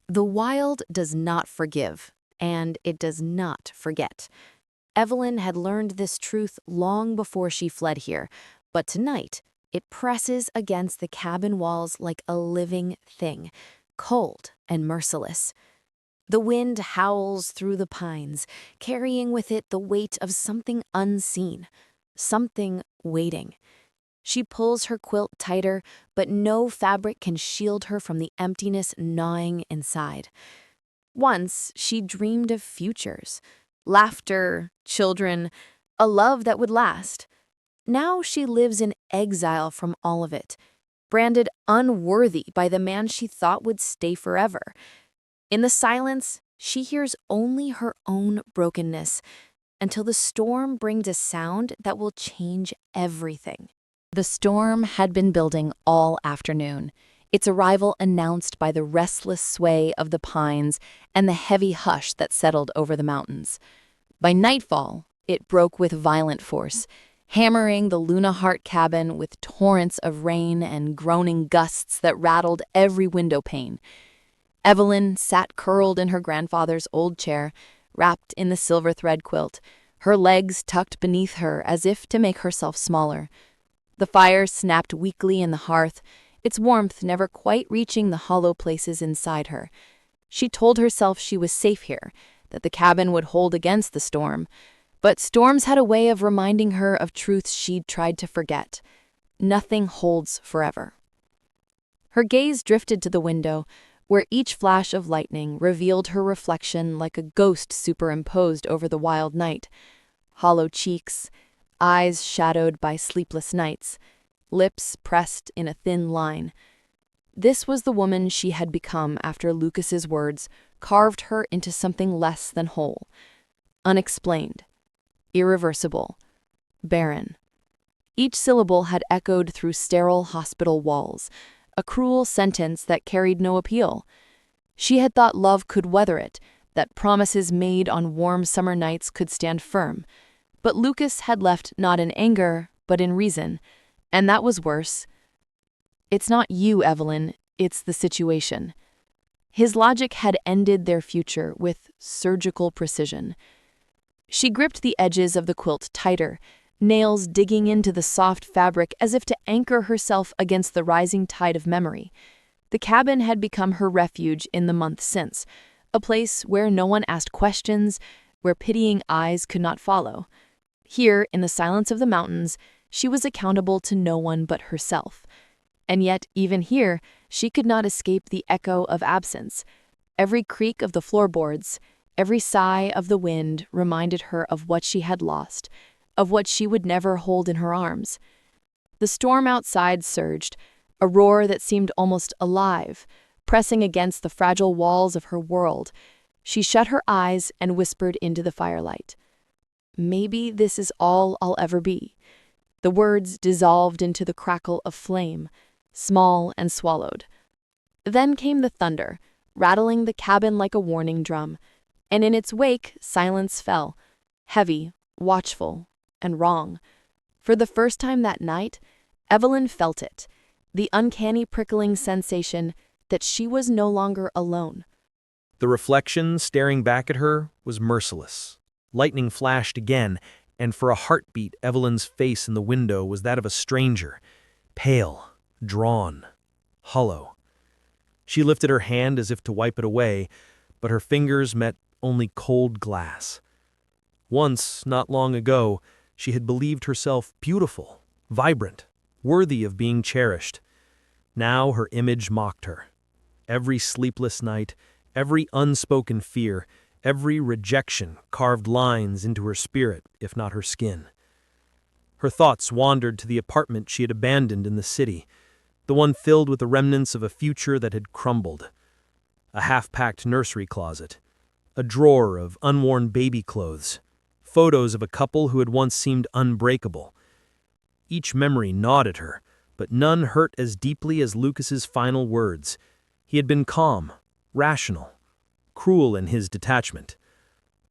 The wild does not forgive, and it does not forget. Evelyn had learned this truth long before she fled here, but tonight it presses against the cabin walls like a living thing, cold and merciless. The wind howls through the pines, carrying with it the weight of something unseen, something waiting. She pulls her quilt tighter, but no fabric can shield her from the emptiness gnawing inside. Once she dreamed of futures, laughter, children, a love that would last. Now she lives in exile from all of it, branded unworthy by the man she thought would stay forever. In the silence, she hears only her own brokenness, until the storm brings a sound that will change everything. The storm had been building all afternoon, its arrival announced by the restless sway of the pines and the heavy hush that settled over the mountains. By nightfall, it broke with violent force, hammering the Luna Hart cabin with torrents of rain and groaning gusts that rattled every window pane. Evelyn sat curled in her grandfather's old chair, wrapped in the silver thread quilt, her legs tucked beneath her as if to make herself smaller. The fire snapped weakly in the hearth, its warmth never quite reaching the hollow places inside her. She told herself she was safe here, that the cabin would hold against the storm, but storms had a way of reminding her of truths she'd tried to forget. Nothing holds forever. Her gaze drifted to the window, where each flash of lightning revealed her reflection like a ghost superimposed over the wild night. Hollow cheeks, eyes shadowed by sleepless nights, lips pressed in a thin line. This was the woman she had become after Lucas's words carved her into something less than whole. Unexplained, irreversible, barren. Each syllable had echoed through sterile hospital walls, a cruel sentence that carried no appeal. She had thought love could weather it, that promises made on warm summer nights could stand firm. But Lucas had left not in anger, but in reason, and that was worse. It's not you, Evelyn, it's the situation. His logic had ended their future with surgical precision. She gripped the edges of the quilt tighter, nails digging into the soft fabric as if to anchor herself against the rising tide of memory. The cabin had become her refuge in the month since, a place where no one asked questions, where pitying eyes could not follow. Here, in the silence of the mountains, she was accountable to no one but herself. And yet, even here, she could not escape the echo of absence. Every creak of the floorboards, every sigh of the wind reminded her of what she had lost, of what she would never hold in her arms. The storm outside surged, a roar that seemed almost alive, pressing against the fragile walls of her world. She shut her eyes and whispered into the firelight. Maybe this is all I'll ever be. The words dissolved into the crackle of flame, small and swallowed. Then came the thunder, rattling the cabin like a warning drum, and in its wake silence fell, heavy, watchful, and wrong. For the first time that night, Evelyn felt it, the uncanny prickling sensation that she was no longer alone. The reflection staring back at her was merciless. Lightning flashed again, and for a heartbeat, Evelyn's face in the window was that of a stranger, pale, drawn, hollow. She lifted her hand as if to wipe it away, but her fingers met only cold glass. Once, not long ago, she had believed herself beautiful, vibrant, worthy of being cherished. Now her image mocked her. Every sleepless night, every unspoken fear, every rejection carved lines into her spirit, if not her skin. Her thoughts wandered to the apartment she had abandoned in the city, the one filled with the remnants of a future that had crumbled. A half-packed nursery closet, a drawer of unworn baby clothes, photos of a couple who had once seemed unbreakable. Each memory gnawed at her, but none hurt as deeply as Lucas's final words. He had been calm, rational, cruel in his detachment.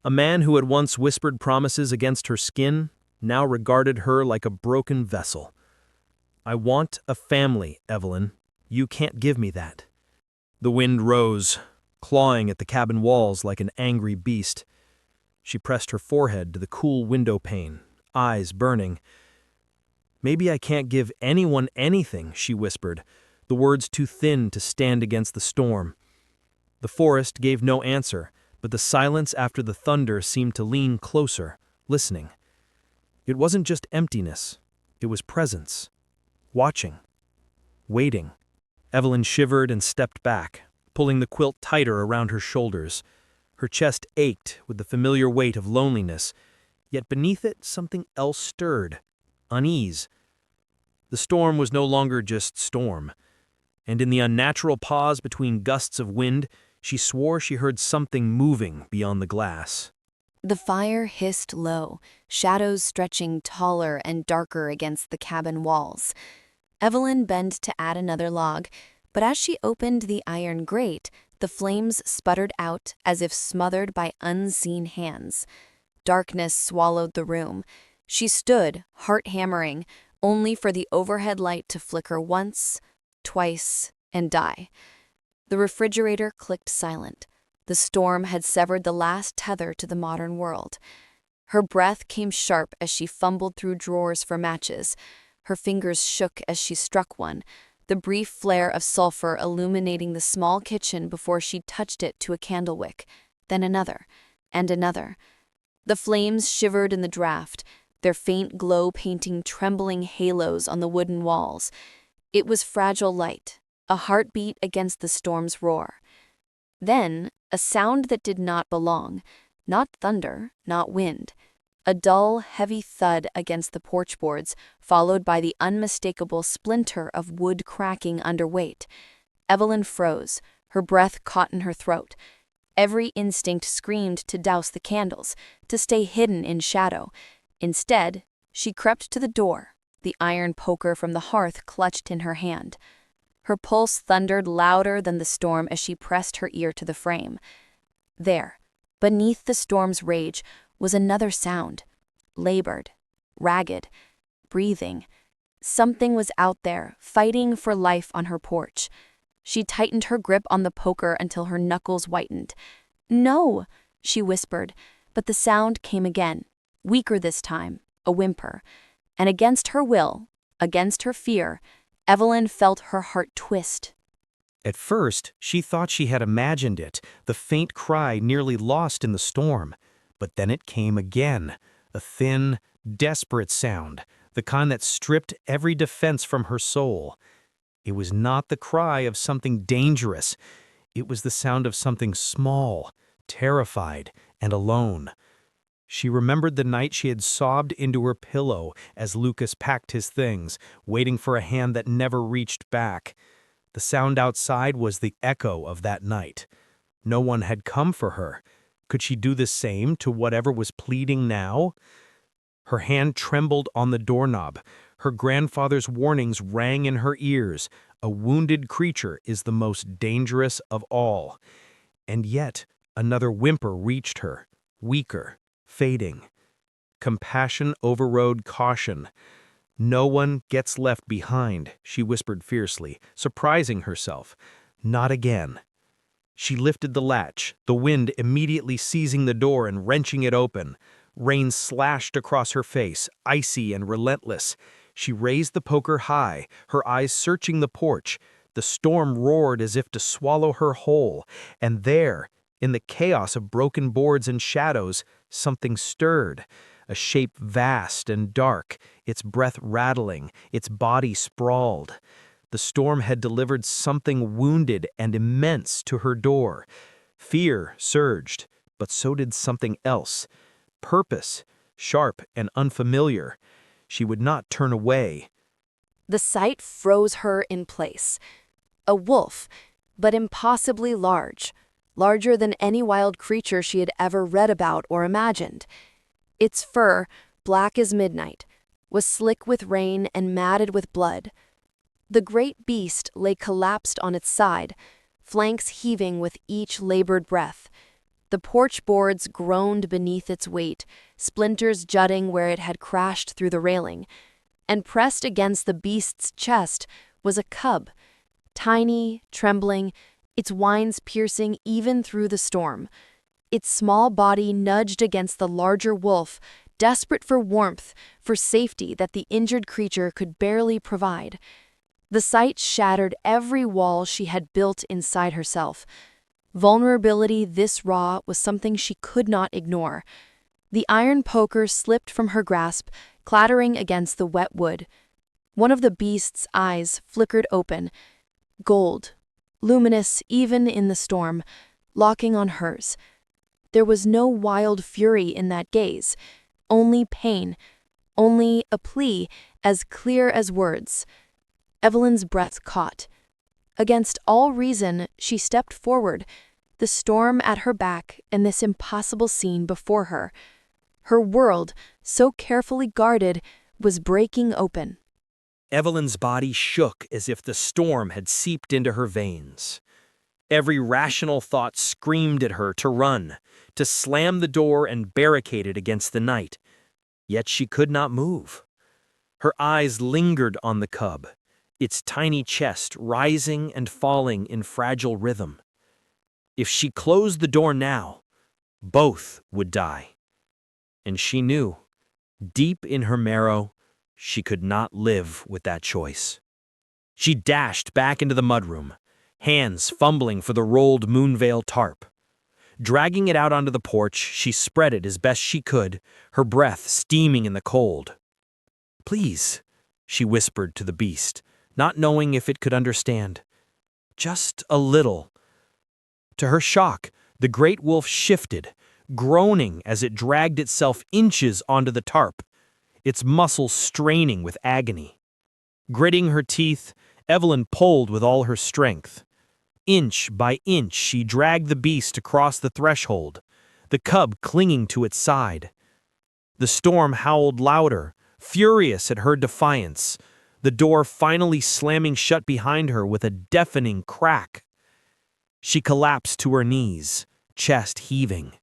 A man who had once whispered promises against her skin now regarded her like a broken vessel. "I want a family, Evelyn. You can't give me that." The wind rose, clawing at the cabin walls like an angry beast. She pressed her forehead to the cool window pane, eyes burning. "Maybe I can't give anyone anything," she whispered, the words too thin to stand against the storm. The forest gave no answer, but the silence after the thunder seemed to lean closer, listening. It wasn't just emptiness, it was presence. Watching. Waiting. Evelyn shivered and stepped back, pulling the quilt tighter around her shoulders. Her chest ached with the familiar weight of loneliness, yet beneath it something else stirred. Unease. The storm was no longer just storm, and in the unnatural pause between gusts of wind, she swore she heard something moving beyond the glass. The fire hissed low, shadows stretching taller and darker against the cabin walls. Evelyn bent to add another log, but as she opened the iron grate, the flames sputtered out as if smothered by unseen hands. Darkness swallowed the room. She stood, heart hammering, only for the overhead light to flicker once, twice, and die. The refrigerator clicked silent. The storm had severed the last tether to the modern world. Her breath came sharp as she fumbled through drawers for matches. Her fingers shook as she struck one, the brief flare of sulfur illuminating the small kitchen before she touched it to a candle wick, then another, and another. The flames shivered in the draft, their faint glow painting trembling halos on the wooden walls. It was fragile light, a heartbeat against the storm's roar. Then, a sound that did not belong, not thunder, not wind. A dull, heavy thud against the porch boards, followed by the unmistakable splinter of wood cracking under weight. Evelyn froze, her breath caught in her throat. Every instinct screamed to douse the candles, to stay hidden in shadow. Instead, she crept to the door, the iron poker from the hearth clutched in her hand. Her pulse thundered louder than the storm as she pressed her ear to the frame. There, beneath the storm's rage, was another sound, labored, ragged, breathing. Something was out there, fighting for life on her porch. She tightened her grip on the poker until her knuckles whitened. "No," she whispered, but the sound came again, weaker this time, a whimper. And against her will, against her fear, Evelyn felt her heart twist. At first, she thought she had imagined it, the faint cry nearly lost in the storm. But then it came again, a thin, desperate sound, the kind that stripped every defense from her soul. It was not the cry of something dangerous. It was the sound of something small, terrified, and alone. She remembered the night she had sobbed into her pillow as Lucas packed his things, waiting for a hand that never reached back. The sound outside was the echo of that night. No one had come for her. Could she do the same to whatever was pleading now? Her hand trembled on the doorknob. Her grandfather's warnings rang in her ears. A wounded creature is the most dangerous of all. And yet, another whimper reached her, weaker, fading. Compassion overrode caution. "No one gets left behind," she whispered fiercely, surprising herself. "Not again." She lifted the latch, the wind immediately seizing the door and wrenching it open. Rain slashed across her face, icy and relentless. She raised the poker high, her eyes searching the porch. The storm roared as if to swallow her whole, and there, in the chaos of broken boards and shadows, something stirred. A shape vast and dark, its breath rattling, its body sprawled. The storm had delivered something wounded and immense to her door. Fear surged, but so did something else. Purpose, sharp and unfamiliar. She would not turn away. The sight froze her in place. A wolf, but impossibly large, larger than any wild creature she had ever read about or imagined. Its fur, black as midnight, was slick with rain and matted with blood. The great beast lay collapsed on its side, flanks heaving with each labored breath. The porch boards groaned beneath its weight, splinters jutting where it had crashed through the railing. And pressed against the beast's chest was a cub, tiny, trembling, its whines piercing even through the storm. Its small body nudged against the larger wolf, desperate for warmth, for safety that the injured creature could barely provide. The sight shattered every wall she had built inside herself. Vulnerability this raw was something she could not ignore. The iron poker slipped from her grasp, clattering against the wet wood. One of the beast's eyes flickered open, gold, luminous even in the storm, locking on hers. There was no wild fury in that gaze, only pain, only a plea as clear as words. Evelyn's breath caught. Against all reason, she stepped forward, the storm at her back and this impossible scene before her. Her world, so carefully guarded, was breaking open. Evelyn's body shook as if the storm had seeped into her veins. Every rational thought screamed at her to run, to slam the door and barricade it against the night. Yet she could not move. Her eyes lingered on the cub, its tiny chest rising and falling in fragile rhythm. If she closed the door now, both would die. And she knew, deep in her marrow, she could not live with that choice. She dashed back into the mudroom, hands fumbling for the rolled moonveil tarp. Dragging it out onto the porch, she spread it as best she could, her breath steaming in the cold. "Please," she whispered to the beast, not knowing if it could understand. "Just a little." To her shock, the great wolf shifted, groaning as it dragged itself inches onto the tarp, its muscles straining with agony. Gritting her teeth, Evelyn pulled with all her strength. Inch by inch, she dragged the beast across the threshold, the cub clinging to its side. The storm howled louder, furious at her defiance, the door finally slamming shut behind her with a deafening crack. She collapsed to her knees, chest heaving,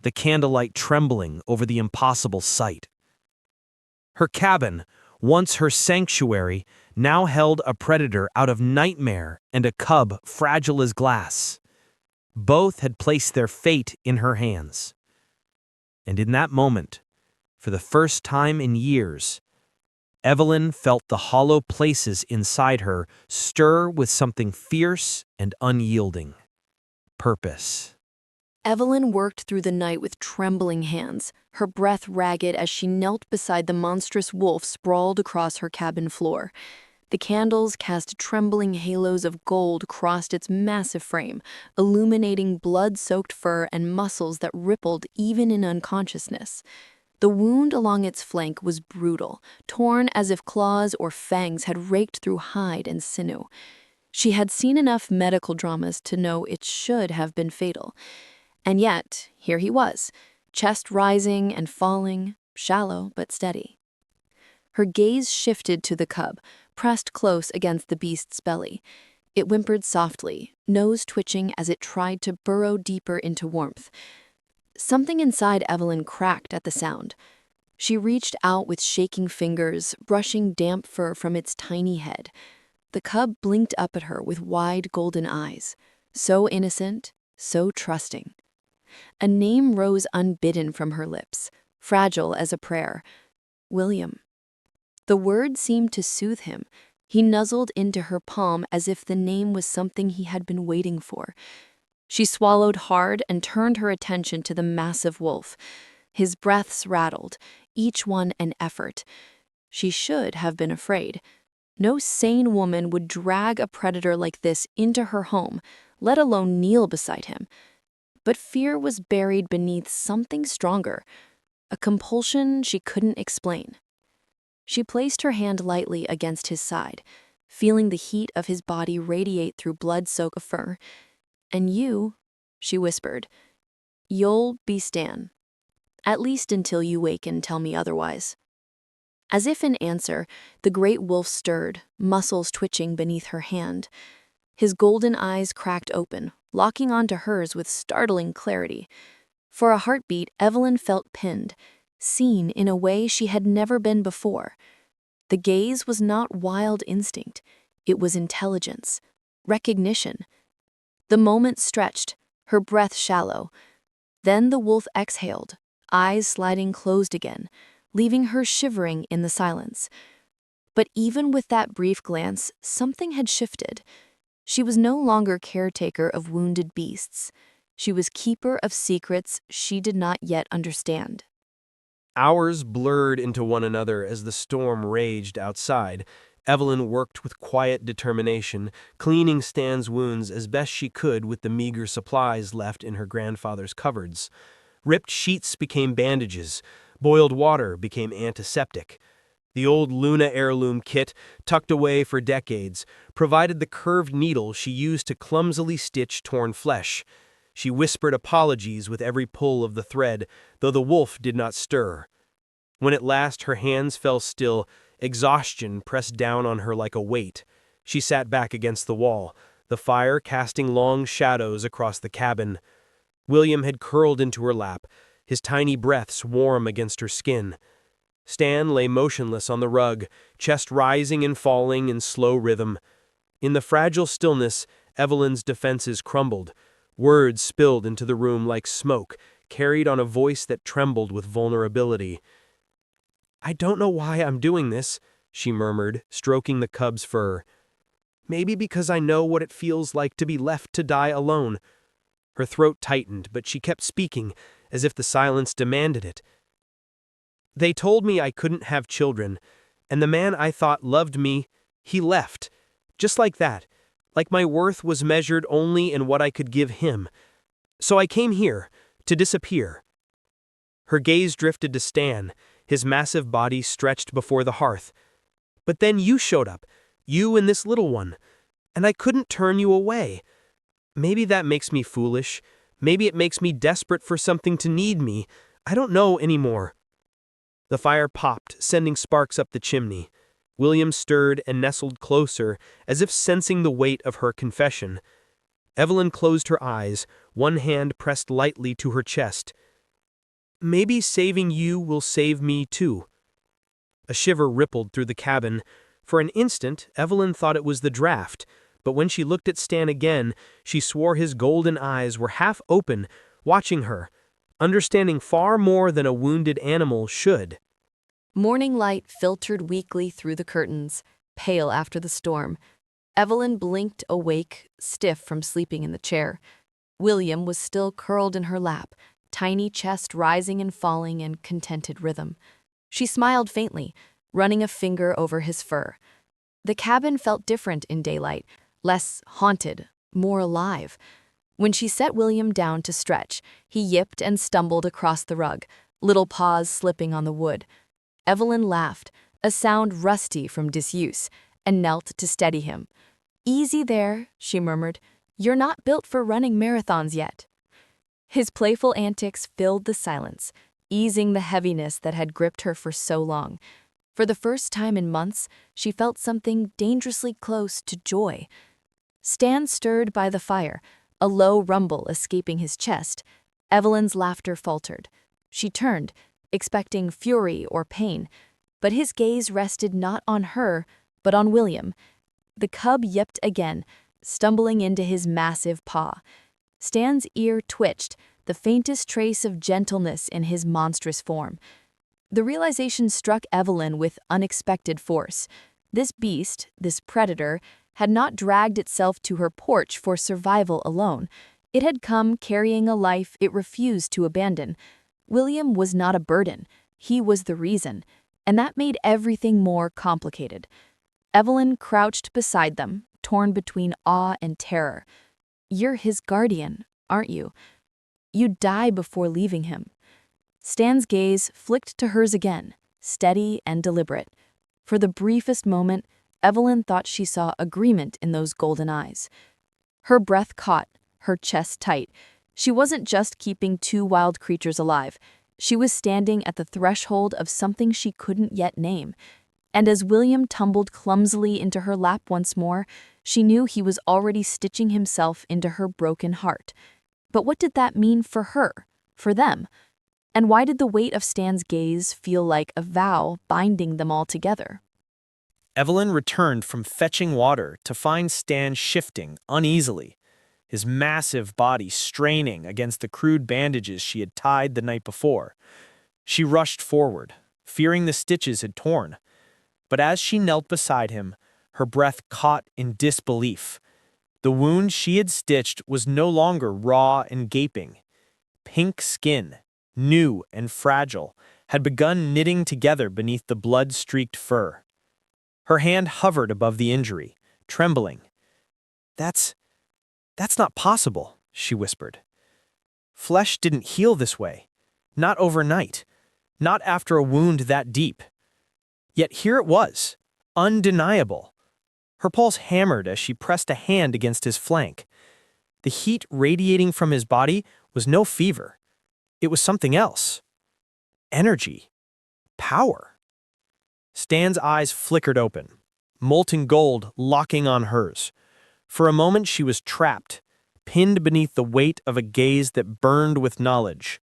the candlelight trembling over the impossible sight. Her cabin, once her sanctuary, now held a predator out of nightmare and a cub fragile as glass. Both had placed their fate in her hands. And in that moment, for the first time in years, Evelyn felt the hollow places inside her stir with something fierce and unyielding. Purpose. Evelyn worked through the night with trembling hands, her breath ragged as she knelt beside the monstrous wolf sprawled across her cabin floor. The candles cast trembling halos of gold across its massive frame, illuminating blood-soaked fur and muscles that rippled even in unconsciousness. The wound along its flank was brutal, torn as if claws or fangs had raked through hide and sinew. She had seen enough medical dramas to know it should have been fatal. And yet, here he was, chest rising and falling, shallow but steady. Her gaze shifted to the cub, pressed close against the beast's belly. It whimpered softly, nose twitching as it tried to burrow deeper into warmth. Something inside Evelyn cracked at the sound. She reached out with shaking fingers, brushing damp fur from its tiny head. The cub blinked up at her with wide golden eyes, so innocent, so trusting. A name rose unbidden from her lips, fragile as a prayer. William. The word seemed to soothe him. He nuzzled into her palm as if the name was something he had been waiting for. She swallowed hard and turned her attention to the massive wolf. His breaths rattled, each one an effort. She should have been afraid. No sane woman would drag a predator like this into her home, let alone kneel beside him. But fear was buried beneath something stronger, a compulsion she couldn't explain. She placed her hand lightly against his side, feeling the heat of his body radiate through blood-soaked fur. "And you," she whispered, "you'll be Stan. At least until you wake and tell me otherwise." As if in answer, the great wolf stirred, muscles twitching beneath her hand. His golden eyes cracked open, locking onto hers with startling clarity. For a heartbeat, Evelyn felt pinned, seen in a way she had never been before. The gaze was not wild instinct. It was intelligence, recognition. The moment stretched, her breath shallow. Then the wolf exhaled, eyes sliding closed again, leaving her shivering in the silence. But even with that brief glance, something had shifted. She was no longer caretaker of wounded beasts. She was keeper of secrets she did not yet understand. Hours blurred into one another as the storm raged outside. Evelyn worked with quiet determination, cleaning Stan's wounds as best she could with the meager supplies left in her grandfather's cupboards. Ripped sheets became bandages. Boiled water became antiseptic. The old Luna heirloom kit, tucked away for decades, provided the curved needle she used to clumsily stitch torn flesh. She whispered apologies with every pull of the thread, though the wolf did not stir. When at last her hands fell still, exhaustion pressed down on her like a weight. She sat back against the wall, the fire casting long shadows across the cabin. William had curled into her lap, his tiny breaths warm against her skin. Stan lay motionless on the rug, chest rising and falling in slow rhythm. In the fragile stillness, Evelyn's defenses crumbled. Words spilled into the room like smoke, carried on a voice that trembled with vulnerability. "I don't know why I'm doing this," she murmured, stroking the cub's fur. "Maybe because I know what it feels like to be left to die alone." Her throat tightened, but she kept speaking, as if the silence demanded it. "They told me I couldn't have children, and the man I thought loved me, he left. Just like that. Like my worth was measured only in what I could give him. So I came here, to disappear." Her gaze drifted to Stan, his massive body stretched before the hearth. "But then you showed up, you and this little one, and I couldn't turn you away. Maybe that makes me foolish. Maybe it makes me desperate for something to need me. I don't know anymore." The fire popped, sending sparks up the chimney. William stirred and nestled closer, as if sensing the weight of her confession. Evelyn closed her eyes, one hand pressed lightly to her chest. "Maybe saving you will save me too." A shiver rippled through the cabin. For an instant, Evelyn thought it was the draft, but when she looked at Stan again, she swore his golden eyes were half open, watching her, understanding far more than a wounded animal should. Morning light filtered weakly through the curtains, pale after the storm. Evelyn blinked awake, stiff from sleeping in the chair. William was still curled in her lap, tiny chest rising and falling in contented rhythm. She smiled faintly, running a finger over his fur. The cabin felt different in daylight, less haunted, more alive. When she set William down to stretch, he yipped and stumbled across the rug, little paws slipping on the wood. Evelyn laughed, a sound rusty from disuse, and knelt to steady him. "Easy there," she murmured. "You're not built for running marathons yet." His playful antics filled the silence, easing the heaviness that had gripped her for so long. For the first time in months, she felt something dangerously close to joy. Stan stirred by the fire, a low rumble escaping his chest. Evelyn's laughter faltered. She turned, expecting fury or pain, but his gaze rested not on her, but on William. The cub yipped again, stumbling into his massive paw. Stan's ear twitched, the faintest trace of gentleness in his monstrous form. The realization struck Evelyn with unexpected force. This beast, this predator, had not dragged itself to her porch for survival alone. It had come carrying a life it refused to abandon. William was not a burden, he was the reason, and that made everything more complicated. Evelyn crouched beside them, torn between awe and terror. "You're his guardian, aren't you? You'd die before leaving him." Stan's gaze flicked to hers again, steady and deliberate. For the briefest moment, Evelyn thought she saw agreement in those golden eyes. Her breath caught, her chest tight. She wasn't just keeping two wild creatures alive. She was standing at the threshold of something she couldn't yet name. And as William tumbled clumsily into her lap once more, she knew he was already stitching himself into her broken heart. But what did that mean for her, for them? And why did the weight of Stan's gaze feel like a vow binding them all together? Evelyn returned from fetching water to find Stan shifting uneasily. his massive body straining against the crude bandages she had tied the night before. She rushed forward, fearing the stitches had torn. But as she knelt beside him, her breath caught in disbelief. The wound she had stitched was no longer raw and gaping. Pink skin, new and fragile, had begun knitting together beneath the blood-streaked fur. Her hand hovered above the injury, trembling. That's not possible," she whispered. "Flesh didn't heal this way. Not overnight. Not after a wound that deep." Yet here it was, undeniable. Her pulse hammered as she pressed a hand against his flank. The heat radiating from his body was no fever. It was something else. Energy. Power. Stan's eyes flickered open, molten gold locking on hers. For a moment she was trapped, pinned beneath the weight of a gaze that burned with knowledge.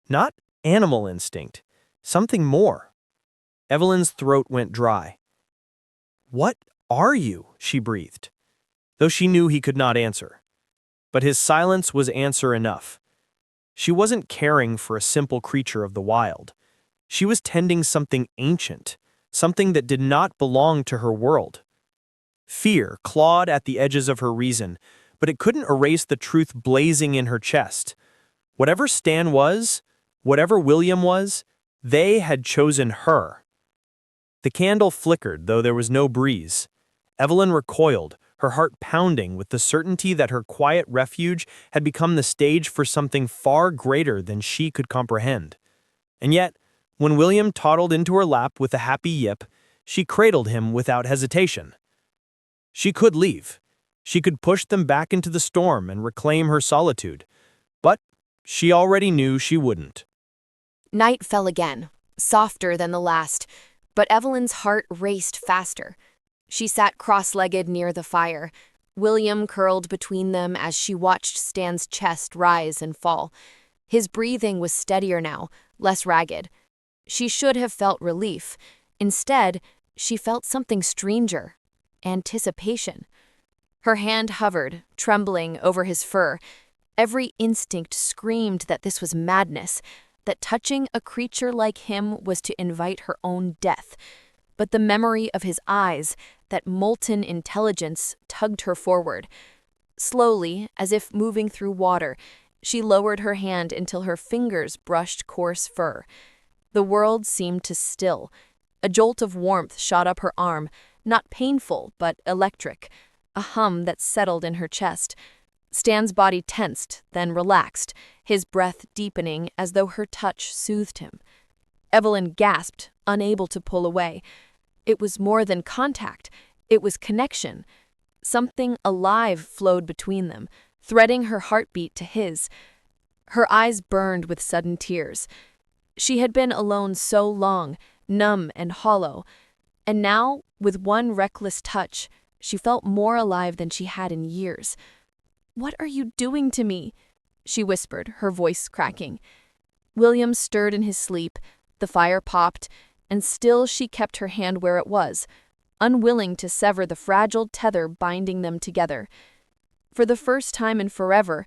Not animal instinct, something more. Evelyn's throat went dry. "What are you?" she breathed, though she knew he could not answer. But his silence was answer enough. She wasn't caring for a simple creature of the wild. She was tending something ancient, something that did not belong to her world. Fear clawed at the edges of her reason, but it couldn't erase the truth blazing in her chest. Whatever Stan was, whatever William was, they had chosen her. The candle flickered, though there was no breeze. Evelyn recoiled, her heart pounding with the certainty that her quiet refuge had become the stage for something far greater than she could comprehend. And yet, when William toddled into her lap with a happy yip, she cradled him without hesitation. She could leave. She could push them back into the storm and reclaim her solitude. But she already knew she wouldn't. Night fell again, softer than the last, but Evelyn's heart raced faster. She sat cross-legged near the fire. William curled between them as she watched Stan's chest rise and fall. His breathing was steadier now, less ragged. She should have felt relief. Instead, she felt something stranger. Anticipation. Her hand hovered, trembling over his fur. Every instinct screamed that this was madness, that touching a creature like him was to invite her own death. But the memory of his eyes, that molten intelligence, tugged her forward. Slowly, as if moving through water, she lowered her hand until her fingers brushed coarse fur. The world seemed to still. A jolt of warmth shot up her arm, not painful, but electric, a hum that settled in her chest. Stan's body tensed, then relaxed, his breath deepening as though her touch soothed him. Evelyn gasped, unable to pull away. It was more than contact. It was connection. Something alive flowed between them, threading her heartbeat to his. Her eyes burned with sudden tears. She had been alone so long, numb and hollow, and now, with one reckless touch, she felt more alive than she had in years. "What are you doing to me?" she whispered, her voice cracking. William stirred in his sleep, the fire popped, and still she kept her hand where it was, unwilling to sever the fragile tether binding them together. For the first time in forever,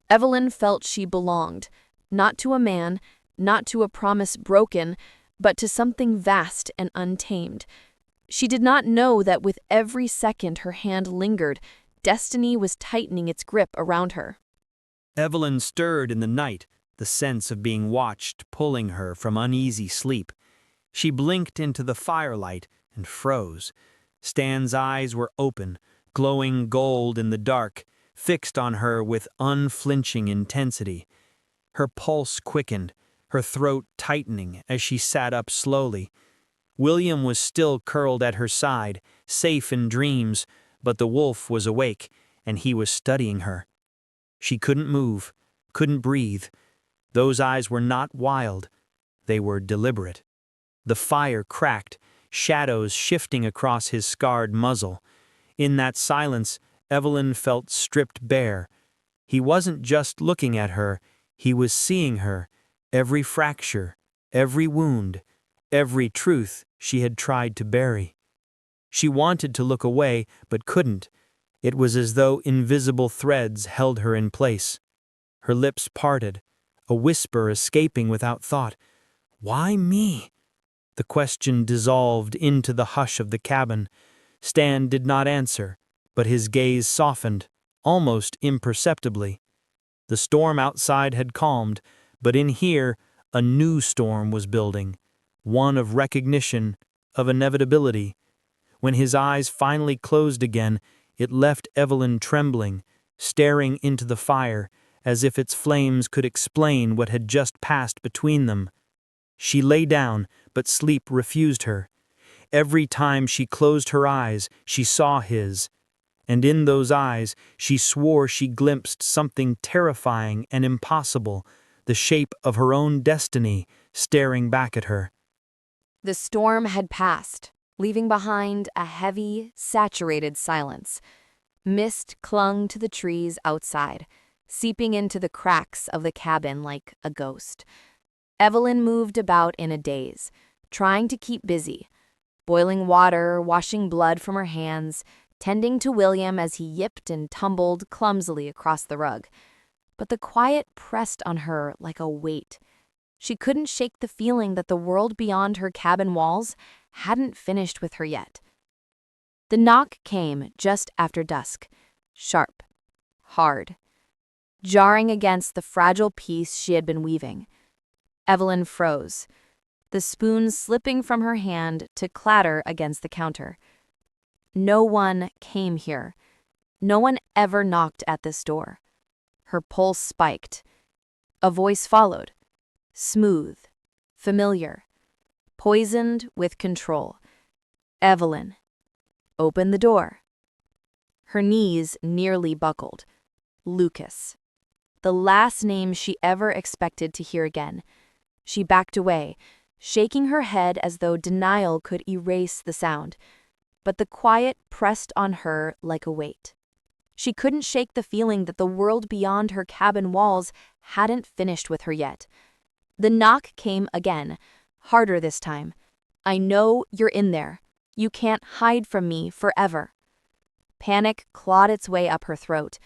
Evelyn felt she belonged, not to a man, not to a promise broken, but to something vast and untamed. She did not know that with every second her hand lingered, destiny was tightening its grip around her. Evelyn stirred in the night, the sense of being watched pulling her from uneasy sleep. She blinked into the firelight and froze. Stan's eyes were open, glowing gold in the dark, fixed on her with unflinching intensity. Her pulse quickened, her throat tightening as she sat up slowly. William was still curled at her side, safe in dreams, but the wolf was awake, and he was studying her. She couldn't move, couldn't breathe. Those eyes were not wild. They were deliberate. The fire cracked, shadows shifting across his scarred muzzle. In that silence, Evelyn felt stripped bare. He wasn't just looking at her, he was seeing her, every fracture, every wound, every truth she had tried to bury. She wanted to look away, but couldn't. It was as though invisible threads held her in place. Her lips parted, a whisper escaping without thought. Why me? The question dissolved into the hush of the cabin. Stan did not answer, but his gaze softened, almost imperceptibly. The storm outside had calmed, but in here, a new storm was building, one of recognition, of inevitability. When his eyes finally closed again, it left Evelyn trembling, staring into the fire, as if its flames could explain what had just passed between them. She lay down, but sleep refused her. Every time she closed her eyes, she saw his, and in those eyes she swore she glimpsed something terrifying and impossible, the shape of her own destiny staring back at her. The storm had passed, leaving behind a heavy, saturated silence. Mist clung to the trees outside, seeping into the cracks of the cabin like a ghost. Evelyn moved about in a daze, trying to keep busy, boiling water, washing blood from her hands, tending to William as he yipped and tumbled clumsily across the rug. But the quiet pressed on her like a weight. She couldn't shake the feeling that the world beyond her cabin walls hadn't finished with her yet. The knock came just after dusk, sharp, hard, jarring against the fragile piece she had been weaving. Evelyn froze, the spoon slipping from her hand to clatter against the counter. No one came here. No one ever knocked at this door. Her pulse spiked. A voice followed, smooth, familiar, poisoned with control. Evelyn, open the door. Her knees nearly buckled. Lucas, the last name she ever expected to hear again. She backed away, shaking her head as though denial could erase the sound. But the quiet pressed on her like a weight. She couldn't shake the feeling that the world beyond her cabin walls hadn't finished with her yet. The knock came again, harder this time. I know you're in there. You can't hide from me forever. Panic clawed its way up her throat.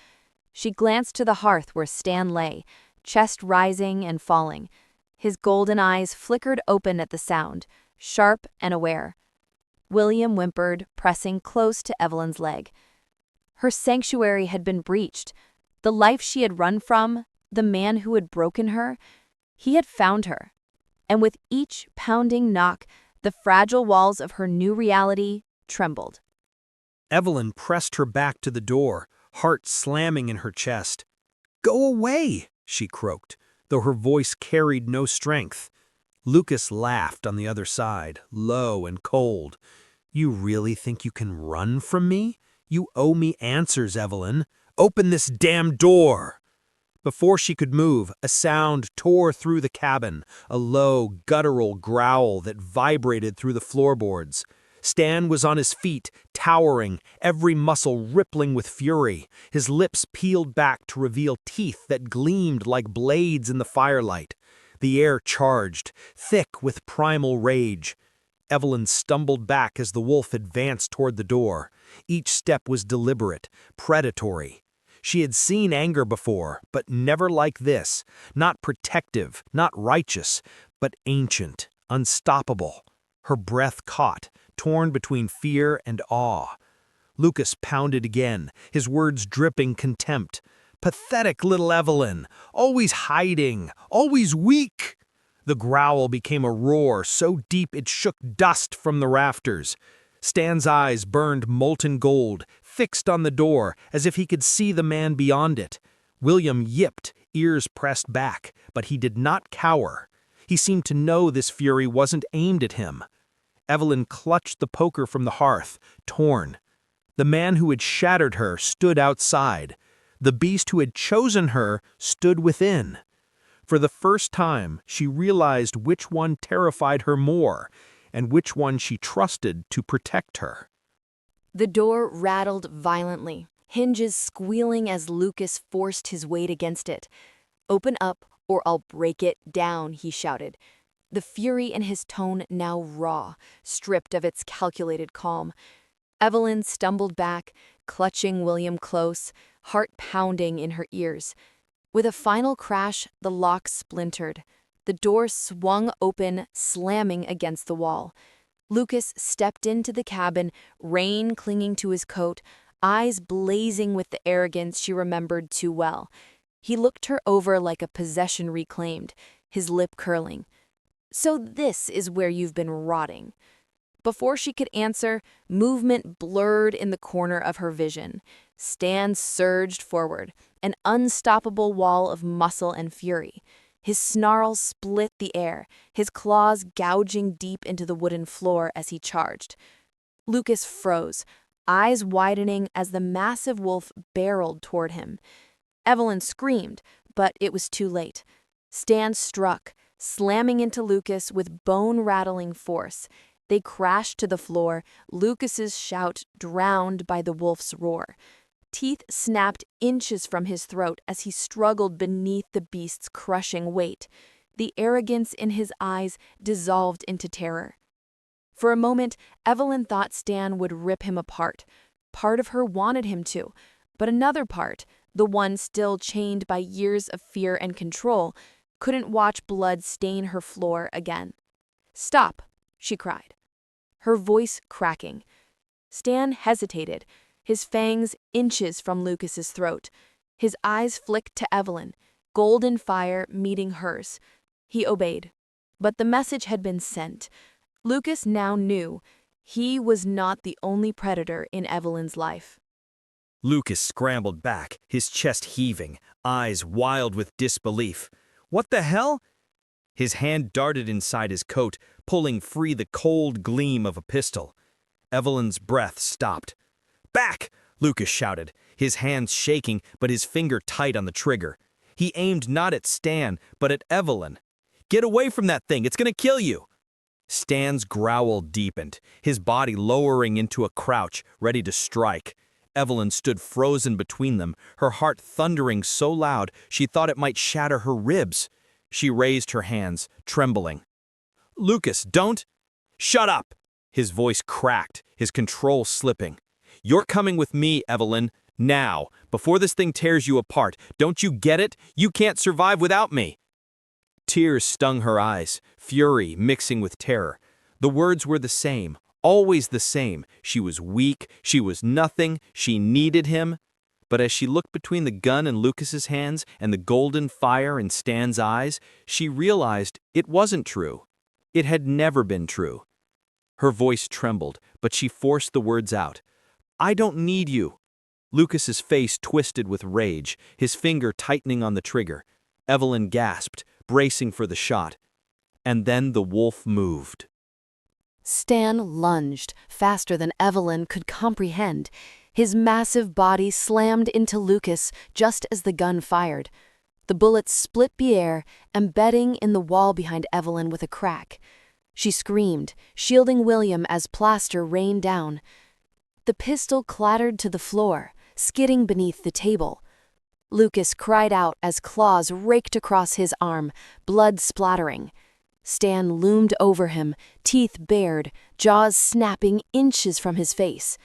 She glanced to the hearth where Stan lay, chest rising and falling. His golden eyes flickered open at the sound, sharp and aware. William whimpered, pressing close to Evelyn's leg. Her sanctuary had been breached. The life she had run from, the man who had broken her, he had found her. And with each pounding knock, the fragile walls of her new reality trembled. Evelyn pressed her back to the door, heart slamming in her chest. "Go away," she croaked, though her voice carried no strength. Lucas laughed on the other side, low and cold. "You really think you can run from me? You owe me answers, Evelyn. Open this damn door!" Before she could move, a sound tore through the cabin, a low, guttural growl that vibrated through the floorboards. Stan was on his feet, towering, every muscle rippling with fury, his lips peeled back to reveal teeth that gleamed like blades in the firelight. The air charged, thick with primal rage. Evelyn stumbled back as the wolf advanced toward the door. Each step was deliberate, predatory. She had seen anger before, but never like this. Not protective, not righteous, but ancient, unstoppable. Her breath caught, torn between fear and awe. Lucas pounded again, his words dripping contempt. "Pathetic little Evelyn, always hiding, always weak." The growl became a roar so deep it shook dust from the rafters. Stan's eyes burned molten gold, fixed on the door, as if he could see the man beyond it. William yipped, ears pressed back, but he did not cower. He seemed to know this fury wasn't aimed at him. Evelyn clutched the poker from the hearth, torn. The man who had shattered her stood outside. The beast who had chosen her stood within. For the first time, she realized which one terrified her more, and which one she trusted to protect her. The door rattled violently, hinges squealing as Lucas forced his weight against it. "Open up, or I'll break it down," he shouted. The fury in his tone now raw, stripped of its calculated calm. Evelyn stumbled back, clutching William close, heart pounding in her ears. With a final crash, the lock splintered. The door swung open, slamming against the wall. Lucas stepped into the cabin, rain clinging to his coat, eyes blazing with the arrogance she remembered too well. He looked her over like a possession reclaimed, his lip curling. "So this is where you've been rotting." Before she could answer, movement blurred in the corner of her vision. Stan surged forward, an unstoppable wall of muscle and fury. His snarl split the air, his claws gouging deep into the wooden floor as he charged. Lucas froze, eyes widening as the massive wolf barreled toward him. Evelyn screamed, but it was too late. Stan struck, slamming into Lucas with bone-rattling force. They crashed to the floor, Lucas's shout drowned by the wolf's roar. Teeth snapped inches from his throat as he struggled beneath the beast's crushing weight. The arrogance in his eyes dissolved into terror. For a moment, Evelyn thought Stan would rip him apart. Part of her wanted him to, but another part, the one still chained by years of fear and control, couldn't watch blood stain her floor again. "Stop," she cried, her voice cracking. Stan hesitated, his fangs inches from Lucas's throat. His eyes flicked to Evelyn, golden fire meeting hers. He obeyed. But the message had been sent. Lucas now knew he was not the only predator in Evelyn's life. Lucas scrambled back, his chest heaving, eyes wild with disbelief. What the hell? His hand darted inside his coat, pulling free the cold gleam of a pistol. Evelyn's breath stopped. "Back!" Lucas shouted, his hands shaking but his finger tight on the trigger. He aimed not at Stan, but at Evelyn. "Get away from that thing, it's gonna kill you!" Stan's growl deepened, his body lowering into a crouch, ready to strike. Evelyn stood frozen between them, her heart thundering so loud she thought it might shatter her ribs. She raised her hands, trembling. "Lucas, don't—" "Shut up!" His voice cracked, his control slipping. "You're coming with me, Evelyn, now, before this thing tears you apart. Don't you get it? You can't survive without me." Tears stung her eyes, fury mixing with terror. The words were the same, always the same. She was weak, she was nothing, she needed him. But as she looked between the gun in Lucas's hands and the golden fire in Stan's eyes, she realized it wasn't true. It had never been true. Her voice trembled, but she forced the words out. "I don't need you." Lucas's face twisted with rage, his finger tightening on the trigger. Evelyn gasped, bracing for the shot. And then the wolf moved. Stan lunged, faster than Evelyn could comprehend. His massive body slammed into Lucas just as the gun fired. The bullet split the air, embedding in the wall behind Evelyn with a crack. She screamed, shielding William as plaster rained down. The pistol clattered to the floor, skidding beneath the table. Lucas cried out as claws raked across his arm, blood splattering. Stan loomed over him, teeth bared, jaws snapping inches from his face.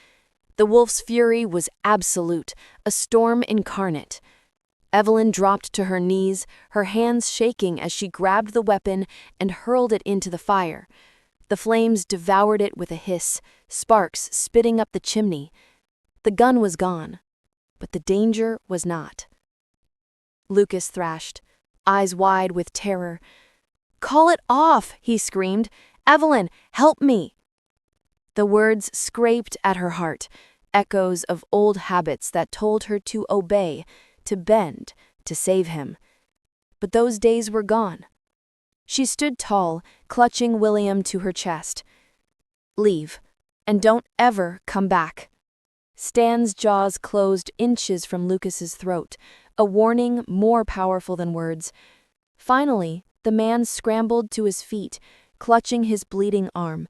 The wolf's fury was absolute, a storm incarnate. Evelyn dropped to her knees, her hands shaking as she grabbed the weapon and hurled it into the fire. The flames devoured it with a hiss, sparks spitting up the chimney. The gun was gone, but the danger was not. Lucas thrashed, eyes wide with terror. "Call it off!" he screamed. "Evelyn, help me!" The words scraped at her heart, echoes of old habits that told her to obey, to bend, to save him. But those days were gone. She stood tall, clutching William to her chest. "Leave, and don't ever come back." Stan's jaws closed inches from Lucas's throat, a warning more powerful than words. Finally, the man scrambled to his feet, clutching his bleeding arm.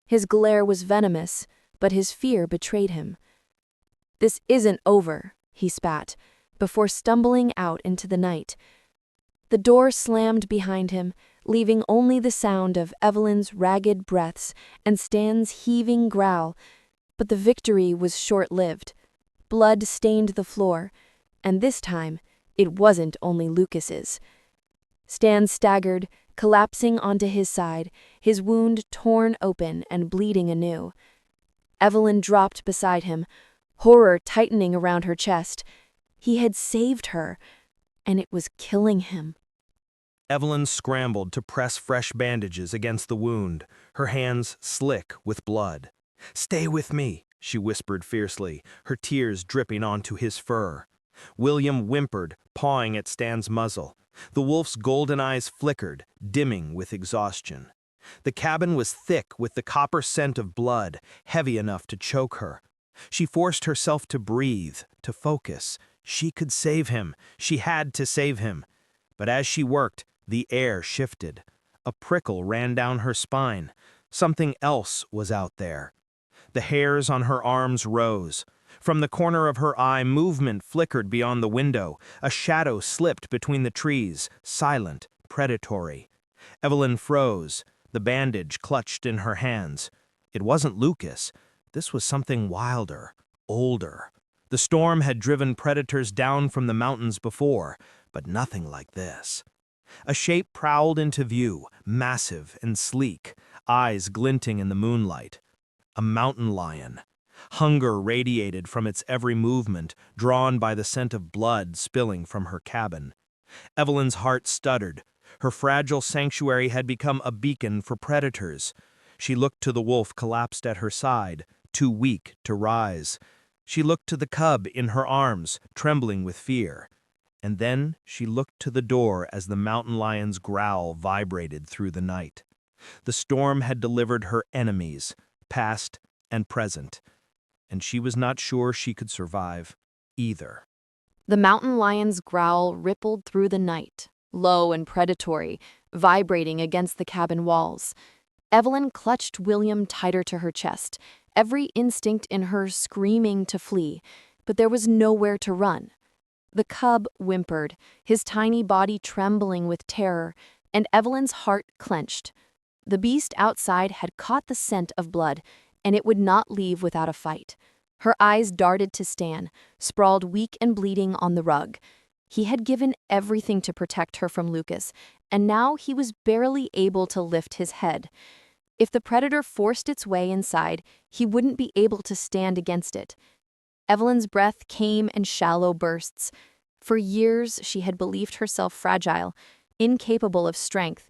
His glare was venomous, but his fear betrayed him. "This isn't over," he spat, before stumbling out into the night. The door slammed behind him, leaving only the sound of Evelyn's ragged breaths and Stan's heaving growl, but the victory was short-lived. Blood stained the floor, and this time, it wasn't only Lucas's. Stan staggered, collapsing onto his side, his wound torn open and bleeding anew. Evelyn dropped beside him, horror tightening around her chest. He had saved her, and it was killing him. Evelyn scrambled to press fresh bandages against the wound, her hands slick with blood. "Stay with me," she whispered fiercely, her tears dripping onto his fur. William whimpered, pawing at Stan's muzzle. The wolf's golden eyes flickered, dimming with exhaustion. The cabin was thick with the copper scent of blood, heavy enough to choke her. She forced herself to breathe, to focus. She could save him. She had to save him. But as she worked, the air shifted. A prickle ran down her spine. Something else was out there. The hairs on her arms rose. From the corner of her eye, movement flickered beyond the window. A shadow slipped between the trees, silent, predatory. Evelyn froze, the bandage clutched in her hands. It wasn't Lucas. This was something wilder, older. The storm had driven predators down from the mountains before, but nothing like this. A shape prowled into view, massive and sleek, eyes glinting in the moonlight. A mountain lion. Hunger radiated from its every movement, drawn by the scent of blood spilling from her cabin. Evelyn's heart stuttered. Her fragile sanctuary had become a beacon for predators. She looked to the wolf collapsed at her side, too weak to rise. She looked to the cub in her arms, trembling with fear. And then she looked to the door as the mountain lion's growl vibrated through the night. The storm had delivered her enemies, past and present, and she was not sure she could survive either. The mountain lion's growl rippled through the night, low and predatory, vibrating against the cabin walls. Evelyn clutched William tighter to her chest, every instinct in her screaming to flee, but there was nowhere to run. The cub whimpered, his tiny body trembling with terror, and Evelyn's heart clenched. The beast outside had caught the scent of blood, and it would not leave without a fight. Her eyes darted to Stan, sprawled weak and bleeding on the rug. He had given everything to protect her from Lucas, and now he was barely able to lift his head. If the predator forced its way inside, he wouldn't be able to stand against it. Evelyn's breath came in shallow bursts. For years, she had believed herself fragile, incapable of strength,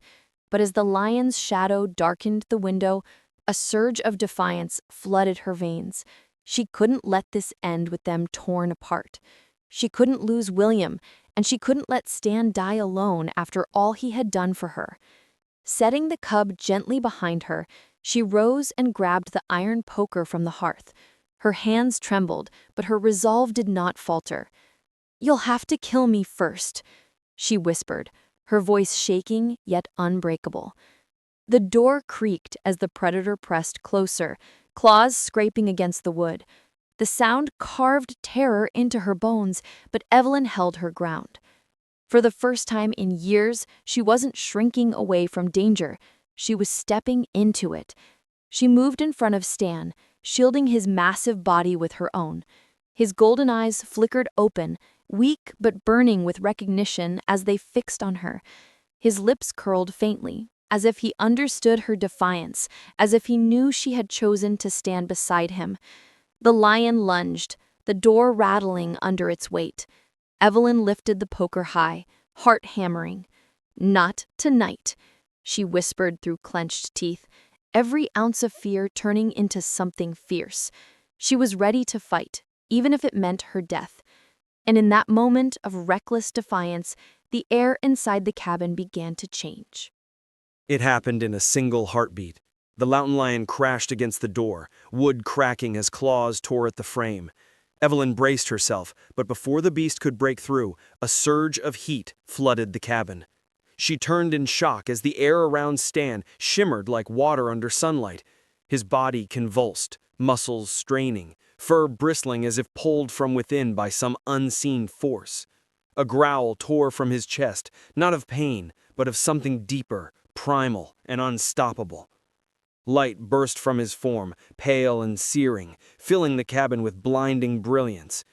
but as the lion's shadow darkened the window, a surge of defiance flooded her veins. She couldn't let this end with them torn apart. She couldn't lose William, and she couldn't let Stan die alone after all he had done for her. Setting the cub gently behind her, she rose and grabbed the iron poker from the hearth. Her hands trembled, but her resolve did not falter. "You'll have to kill me first," she whispered, her voice shaking yet unbreakable. The door creaked as the predator pressed closer, claws scraping against the wood. The sound carved terror into her bones, but Evelyn held her ground. For the first time in years, she wasn't shrinking away from danger. She was stepping into it. She moved in front of Stan, shielding his massive body with her own. His golden eyes flickered open, weak but burning with recognition as they fixed on her. His lips curled faintly, as if he understood her defiance, as if he knew she had chosen to stand beside him. The lion lunged, the door rattling under its weight. Evelyn lifted the poker high, heart hammering. "Not tonight," she whispered through clenched teeth, every ounce of fear turning into something fierce. She was ready to fight, even if it meant her death. And in that moment of reckless defiance, the air inside the cabin began to change. It happened in a single heartbeat. The mountain lion crashed against the door, wood cracking as claws tore at the frame. Evelyn braced herself, but before the beast could break through, a surge of heat flooded the cabin. She turned in shock as the air around Stan shimmered like water under sunlight. His body convulsed, muscles straining, fur bristling as if pulled from within by some unseen force. A growl tore from his chest, not of pain, but of something deeper, primal, and unstoppable. Light burst from his form, pale and searing, filling the cabin with blinding brilliance.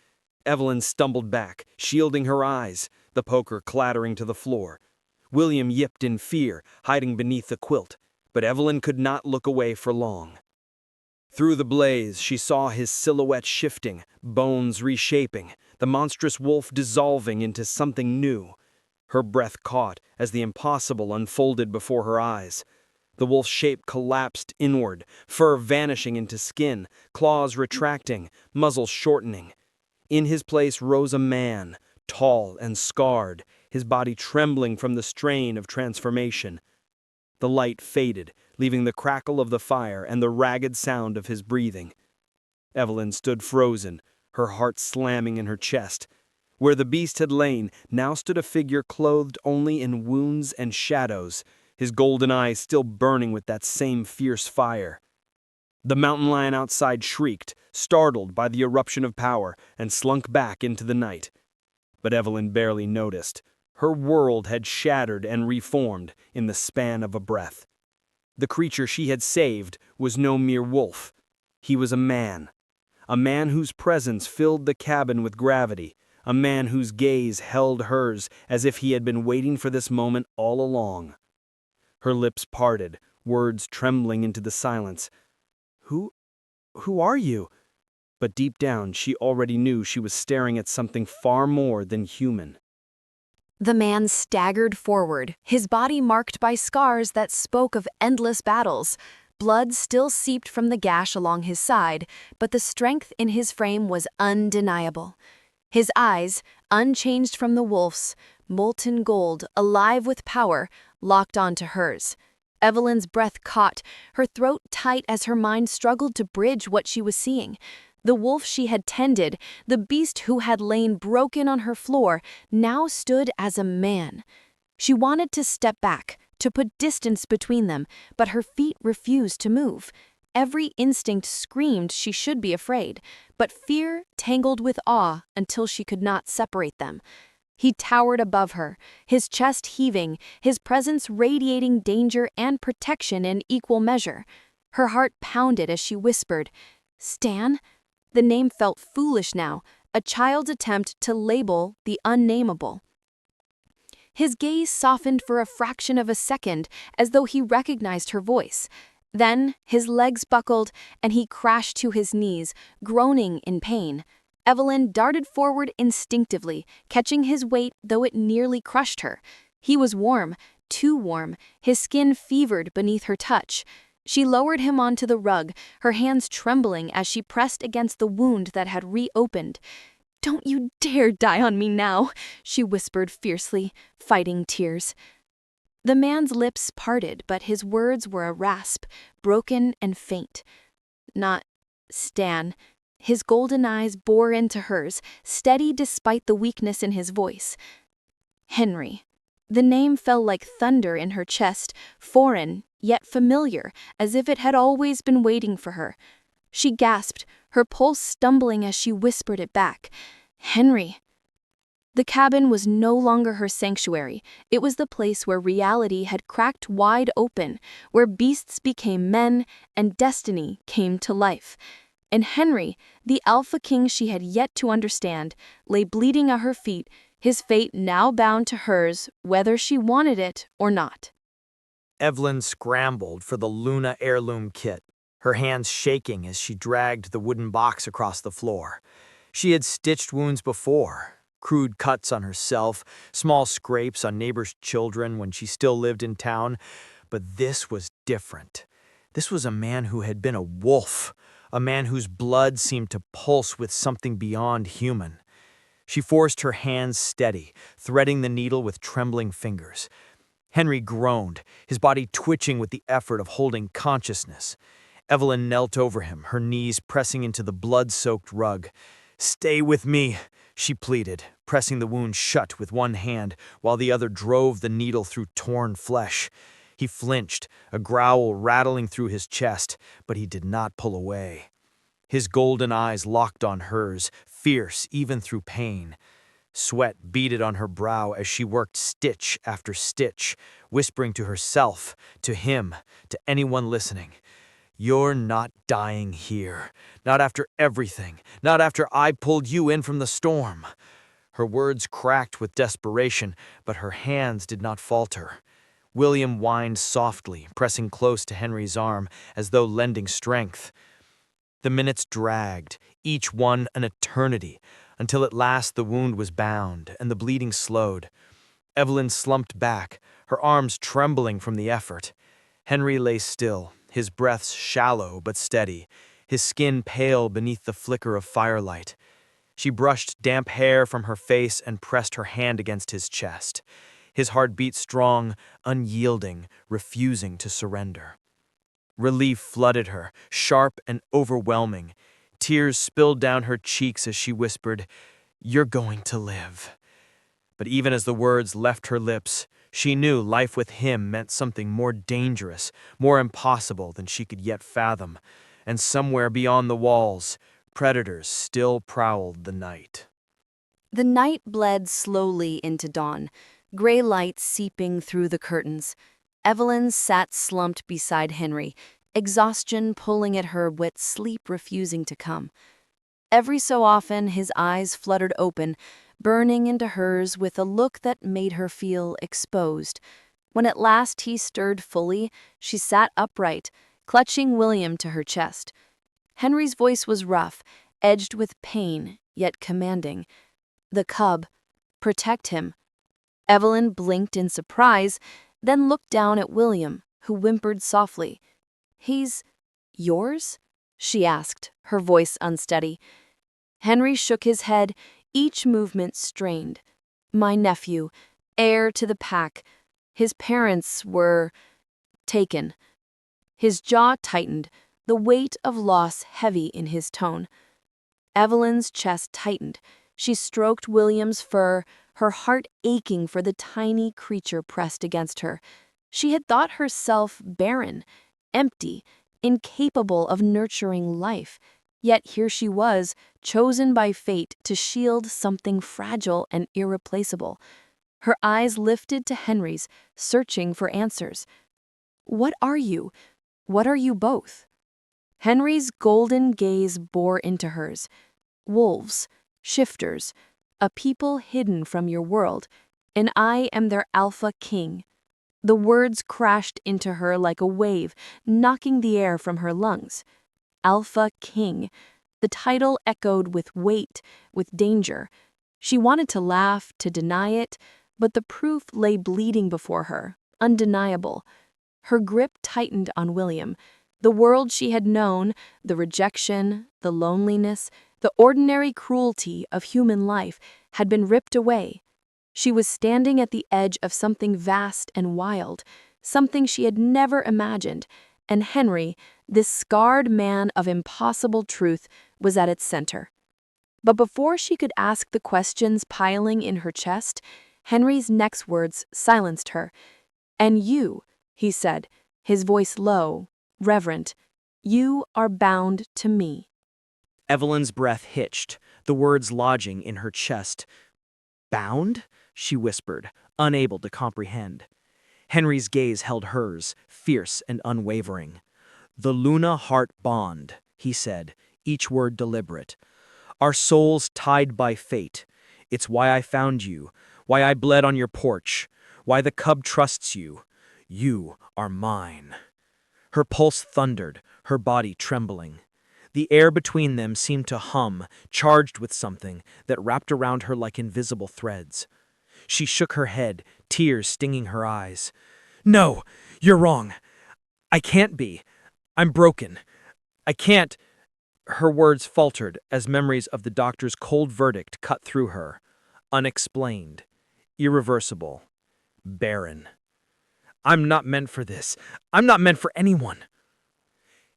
Evelyn stumbled back, shielding her eyes, the poker clattering to the floor. William yipped in fear, hiding beneath the quilt, but Evelyn could not look away for long. Through the blaze, she saw his silhouette shifting, bones reshaping, the monstrous wolf dissolving into something new. Her breath caught as the impossible unfolded before her eyes. The wolf's shape collapsed inward, fur vanishing into skin, claws retracting, muzzle shortening. In his place rose a man, tall and scarred, his body trembling from the strain of transformation. The light faded, leaving the crackle of the fire and the ragged sound of his breathing. Evelyn stood frozen, her heart slamming in her chest. Where the beast had lain, now stood a figure clothed only in wounds and shadows, his golden eyes still burning with that same fierce fire. The mountain lion outside shrieked, startled by the eruption of power, and slunk back into the night. But Evelyn barely noticed. Her world had shattered and reformed in the span of a breath. The creature she had saved was no mere wolf. He was a man whose presence filled the cabin with gravity, a man whose gaze held hers as if he had been waiting for this moment all along. Her lips parted, words trembling into the silence. Who are you?" But deep down, she already knew she was staring at something far more than human. The man staggered forward, his body marked by scars that spoke of endless battles. Blood still seeped from the gash along his side, but the strength in his frame was undeniable. His eyes, unchanged from the wolf's, molten gold, alive with power, locked onto hers. Evelyn's breath caught, her throat tight as her mind struggled to bridge what she was seeing. The wolf she had tended, the beast who had lain broken on her floor, now stood as a man. She wanted to step back, to put distance between them, but her feet refused to move. Every instinct screamed she should be afraid, but fear tangled with awe until she could not separate them. He towered above her, his chest heaving, his presence radiating danger and protection in equal measure. Her heart pounded as she whispered, "Stan?" The name felt foolish now, a child's attempt to label the unnameable. His gaze softened for a fraction of a second, as though he recognized her voice. Then his legs buckled, and he crashed to his knees, groaning in pain. Evelyn darted forward instinctively, catching his weight though it nearly crushed her. He was warm, too warm, his skin fevered beneath her touch. She lowered him onto the rug, her hands trembling as she pressed against the wound that had reopened. "Don't you dare die on me now," she whispered fiercely, fighting tears. The man's lips parted, but his words were a rasp, broken and faint. "Not Stan." His golden eyes bore into hers, steady despite the weakness in his voice. "Henry." The name fell like thunder in her chest, foreign, yet familiar, as if it had always been waiting for her. She gasped, her pulse stumbling as she whispered it back. "Henry." The cabin was no longer her sanctuary. It was the place where reality had cracked wide open, where beasts became men and destiny came to life. And Henry, the alpha king she had yet to understand, lay bleeding at her feet, his fate now bound to hers, whether she wanted it or not. Evelyn scrambled for the Luna heirloom kit, her hands shaking as she dragged the wooden box across the floor. She had stitched wounds before, crude cuts on herself, small scrapes on neighbors' children when she still lived in town, but this was different. This was a man who had been a wolf, a man whose blood seemed to pulse with something beyond human. She forced her hands steady, threading the needle with trembling fingers. Henry groaned, his body twitching with the effort of holding consciousness. Evelyn knelt over him, her knees pressing into the blood-soaked rug. "Stay with me," she pleaded, pressing the wound shut with one hand while the other drove the needle through torn flesh. He flinched, a growl rattling through his chest, but he did not pull away. His golden eyes locked on hers, fierce even through pain. Sweat beaded on her brow as she worked stitch after stitch, whispering to herself, to him, to anyone listening. You're not dying here. Not after everything. Not after I pulled you in from the storm." Her words cracked with desperation, but her hands did not falter. William whined softly, pressing close to Henry's arm as though lending strength. The minutes dragged, each one an eternity, until at last the wound was bound and the bleeding slowed. Evelyn slumped back, her arms trembling from the effort. Henry lay still, his breaths shallow but steady, his skin pale beneath the flicker of firelight. She brushed damp hair from her face and pressed her hand against his chest. His heart beat strong, unyielding, refusing to surrender. Relief flooded her, sharp and overwhelming. Tears spilled down her cheeks as she whispered, "You're going to live." But even as the words left her lips, she knew life with him meant something more dangerous, more impossible than she could yet fathom. And somewhere beyond the walls, predators still prowled the night. The night bled slowly into dawn, gray light seeping through the curtains. Evelyn sat slumped beside Henry, exhaustion pulling at her with sleep refusing to come. Every so often his eyes fluttered open, burning into hers with a look that made her feel exposed. When at last he stirred fully, she sat upright, clutching William to her chest. Henry's voice was rough, edged with pain, yet commanding. "The cub. Protect him." Evelyn blinked in surprise, then looked down at William, who whimpered softly. "He's yours?" she asked, her voice unsteady. Henry shook his head, each movement strained. "My nephew, heir to the pack. His parents were taken." His jaw tightened, the weight of loss heavy in his tone. Evelyn's chest tightened. She stroked William's fur, her heart aching for the tiny creature pressed against her. She had thought herself barren, empty, incapable of nurturing life. Yet here she was, chosen by fate to shield something fragile and irreplaceable. Her eyes lifted to Henry's, searching for answers. "What are you? What are you both?" Henry's golden gaze bore into hers. "Wolves, shifters, a people hidden from your world, and I am their alpha king." The words crashed into her like a wave, knocking the air from her lungs. Alpha King. The title echoed with weight, with danger. She wanted to laugh, to deny it, but the proof lay bleeding before her, undeniable. Her grip tightened on William. The world she had known, the rejection, the loneliness, the ordinary cruelty of human life had been ripped away. She was standing at the edge of something vast and wild, something she had never imagined, and Henry, this scarred man of impossible truth, was at its center. But before she could ask the questions piling in her chest, Henry's next words silenced her. "And you," he said, his voice low, reverent, "you are bound to me." Evelyn's breath hitched, the words lodging in her chest. "Bound?" she whispered, unable to comprehend. Henry's gaze held hers, fierce and unwavering. "The Luna heart bond," he said, each word deliberate. "Our souls tied by fate. It's why I found you, why I bled on your porch, why the cub trusts you. You are mine." Her pulse thundered, her body trembling. The air between them seemed to hum, charged with something that wrapped around her like invisible threads. She shook her head, tears stinging her eyes. "No, you're wrong. I can't be. I'm broken. I can't." Her words faltered as memories of the doctor's cold verdict cut through her. Unexplained. Irreversible. Barren. "I'm not meant for this. I'm not meant for anyone."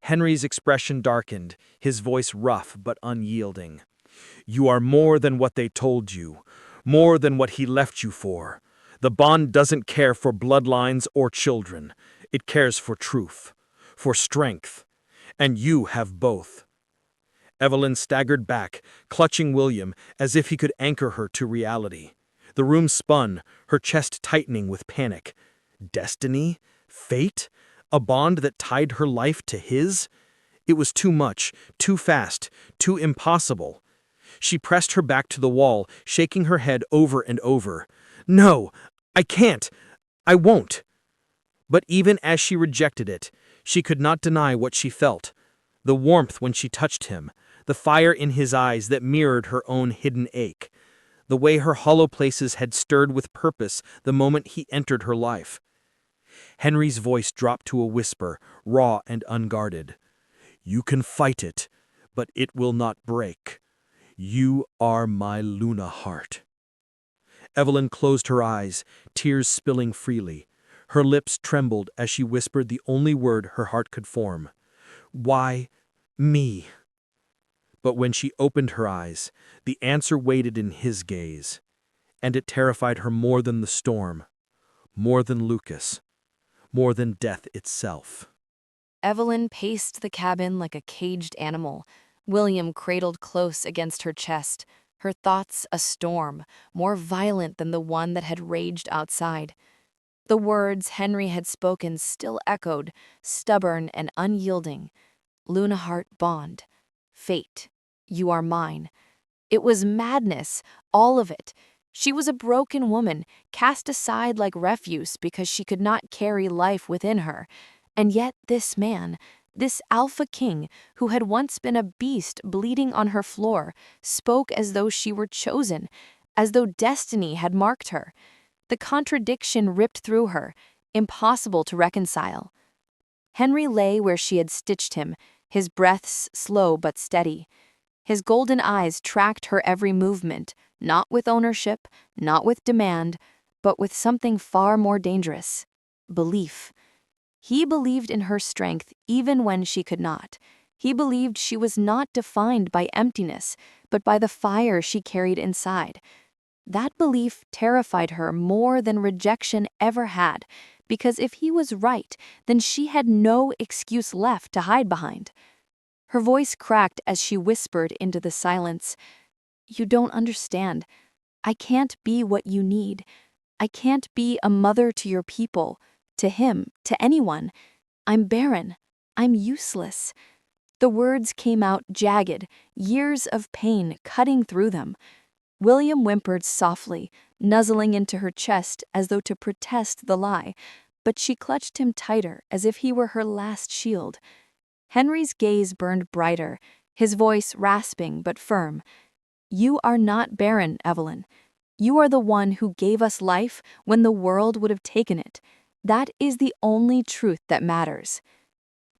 Henry's expression darkened, his voice rough but unyielding. "You are more than what they told you, more than what he left you for. The bond doesn't care for bloodlines or children. It cares for truth, for strength. And you have both." Evelyn staggered back, clutching William as if he could anchor her to reality. The room spun, her chest tightening with panic. Destiny? Fate? A bond that tied her life to his? It was too much, too fast, too impossible. She pressed her back to the wall, shaking her head over and over. No, I can't. I won't. But even as she rejected it, she could not deny what she felt. The warmth when she touched him, the fire in his eyes that mirrored her own hidden ache, the way her hollow places had stirred with purpose the moment he entered her life. Henry's voice dropped to a whisper, raw and unguarded. You can fight it, but it will not break. You are my Luna heart. Evelyn closed her eyes, tears spilling freely. Her lips trembled as she whispered the only word her heart could form. Why me? But when she opened her eyes, the answer waited in his gaze, and it terrified her more than the storm, more than Lucas, more than death itself. Evelyn paced the cabin like a caged animal, William cradled close against her chest, her thoughts a storm, more violent than the one that had raged outside. The words Henry had spoken still echoed, stubborn and unyielding. Lunaheart bond. Fate. You are mine. It was madness, all of it. She was a broken woman, cast aside like refuse because she could not carry life within her. And yet this man, this alpha king, who had once been a beast bleeding on her floor, spoke as though she were chosen, as though destiny had marked her. The contradiction ripped through her, impossible to reconcile. Henry lay where she had stitched him, his breaths slow but steady. His golden eyes tracked her every movement, not with ownership, not with demand, but with something far more dangerous: belief. He believed in her strength even when she could not. He believed she was not defined by emptiness, but by the fire she carried inside. That belief terrified her more than rejection ever had, because if he was right, then she had no excuse left to hide behind. Her voice cracked as she whispered into the silence, "You don't understand. I can't be what you need. I can't be a mother to your people, to him, to anyone. I'm barren. I'm useless." The words came out jagged, years of pain cutting through them. William whimpered softly, nuzzling into her chest as though to protest the lie, but she clutched him tighter as if he were her last shield. Henry's gaze burned brighter, his voice rasping but firm. "You are not barren, Evelyn. You are the one who gave us life when the world would have taken it. That is the only truth that matters."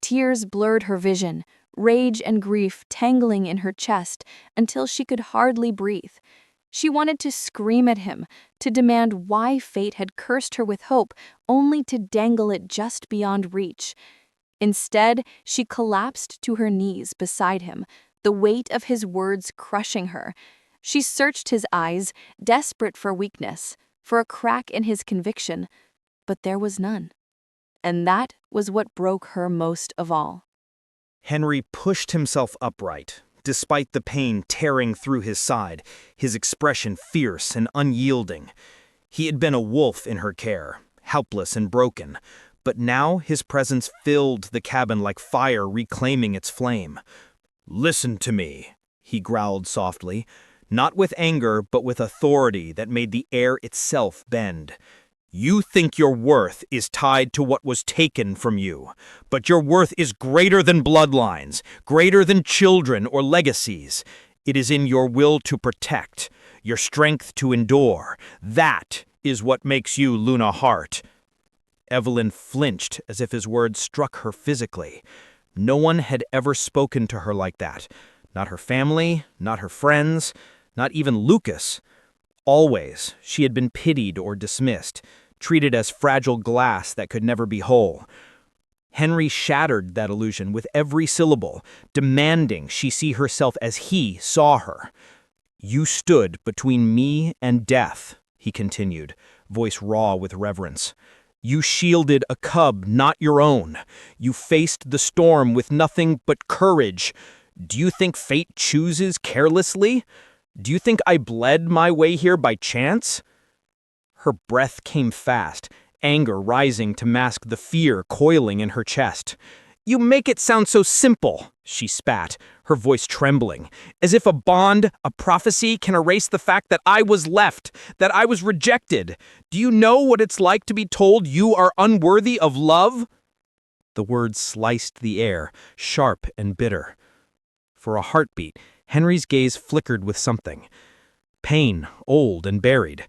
Tears blurred her vision, rage and grief tangling in her chest until she could hardly breathe. She wanted to scream at him, to demand why fate had cursed her with hope, only to dangle it just beyond reach. Instead, she collapsed to her knees beside him, the weight of his words crushing her. She searched his eyes, desperate for weakness, for a crack in his conviction, but there was none. And that was what broke her most of all. Henry pushed himself upright, despite the pain tearing through his side, his expression fierce and unyielding. He had been a wolf in her care, helpless and broken, but now his presence filled the cabin like fire reclaiming its flame. "Listen to me," he growled softly, not with anger but with authority that made the air itself bend. "You think your worth is tied to what was taken from you, but your worth is greater than bloodlines, greater than children or legacies. It is in your will to protect, your strength to endure. That is what makes you Luna Heart." Evelyn flinched as if his words struck her physically. No one had ever spoken to her like that. Not her family, not her friends, not even Lucas. Always, she had been pitied or dismissed, treated as fragile glass that could never be whole. Henry shattered that illusion with every syllable, demanding she see herself as he saw her. "You stood between me and death," he continued, voice raw with reverence. "You shielded a cub not your own. You faced the storm with nothing but courage. Do you think fate chooses carelessly? Do you think I bled my way here by chance?" Her breath came fast, anger rising to mask the fear coiling in her chest. "You make it sound so simple," she spat, her voice trembling, "as if a bond, a prophecy, can erase the fact that I was left, that I was rejected. Do you know what it's like to be told you are unworthy of love?" The words sliced the air, sharp and bitter. For a heartbeat, Henry's gaze flickered with something. Pain, old and buried.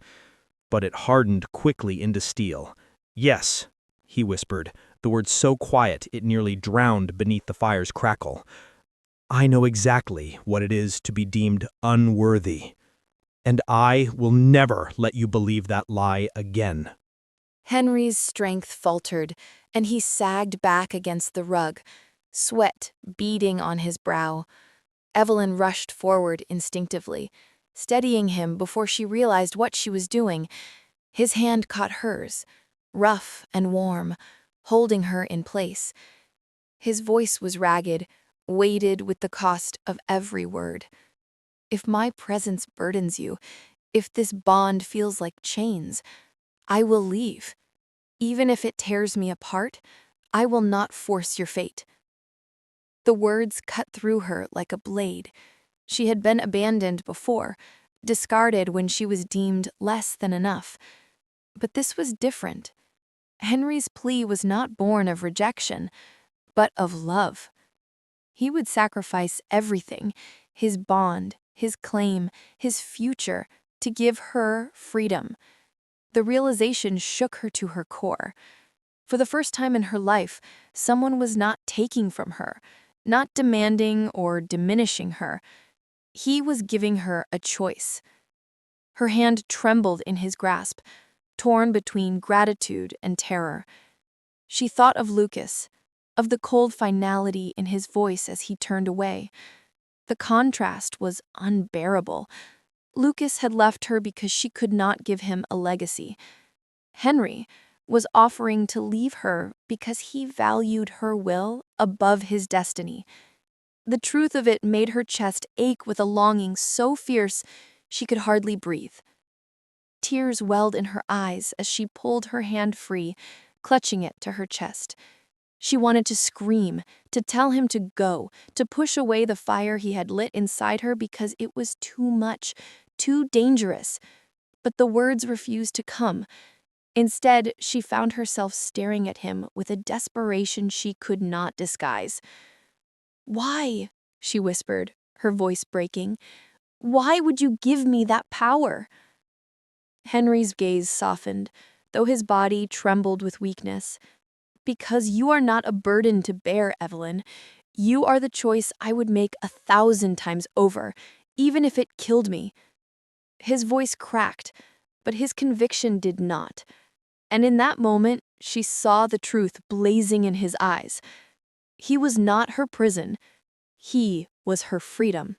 But it hardened quickly into steel. "Yes," he whispered, the words so quiet it nearly drowned beneath the fire's crackle. "I know exactly what it is to be deemed unworthy. And I will never let you believe that lie again." Henry's strength faltered, and he sagged back against the rug, sweat beading on his brow. Evelyn rushed forward instinctively, steadying him before she realized what she was doing. His hand caught hers, rough and warm, holding her in place. His voice was ragged, weighted with the cost of every word. "If my presence burdens you, if this bond feels like chains, I will leave. Even if it tears me apart, I will not force your fate." The words cut through her like a blade. She had been abandoned before, discarded when she was deemed less than enough. But this was different. Henry's plea was not born of rejection, but of love. He would sacrifice everything, his bond, his claim, his future, to give her freedom. The realization shook her to her core. For the first time in her life, someone was not taking from her, not demanding or diminishing her. He was giving her a choice. Her hand trembled in his grasp, torn between gratitude and terror. She thought of Lucas, of the cold finality in his voice as he turned away. The contrast was unbearable. Lucas had left her because she could not give him a legacy. Henry was offering to leave her because he valued her will above his destiny. The truth of it made her chest ache with a longing so fierce she could hardly breathe. Tears welled in her eyes as she pulled her hand free, clutching it to her chest. She wanted to scream, to tell him to go, to push away the fire he had lit inside her because it was too much, too dangerous. But the words refused to come. Instead, she found herself staring at him with a desperation she could not disguise. "Why?" she whispered, her voice breaking. "Why would you give me that power?" Henry's gaze softened, though his body trembled with weakness. "Because you are not a burden to bear, Evelyn. You are the choice I would make 1,000 times over, even if it killed me." His voice cracked, but his conviction did not. And in that moment, she saw the truth blazing in his eyes. He was not her prison. He was her freedom.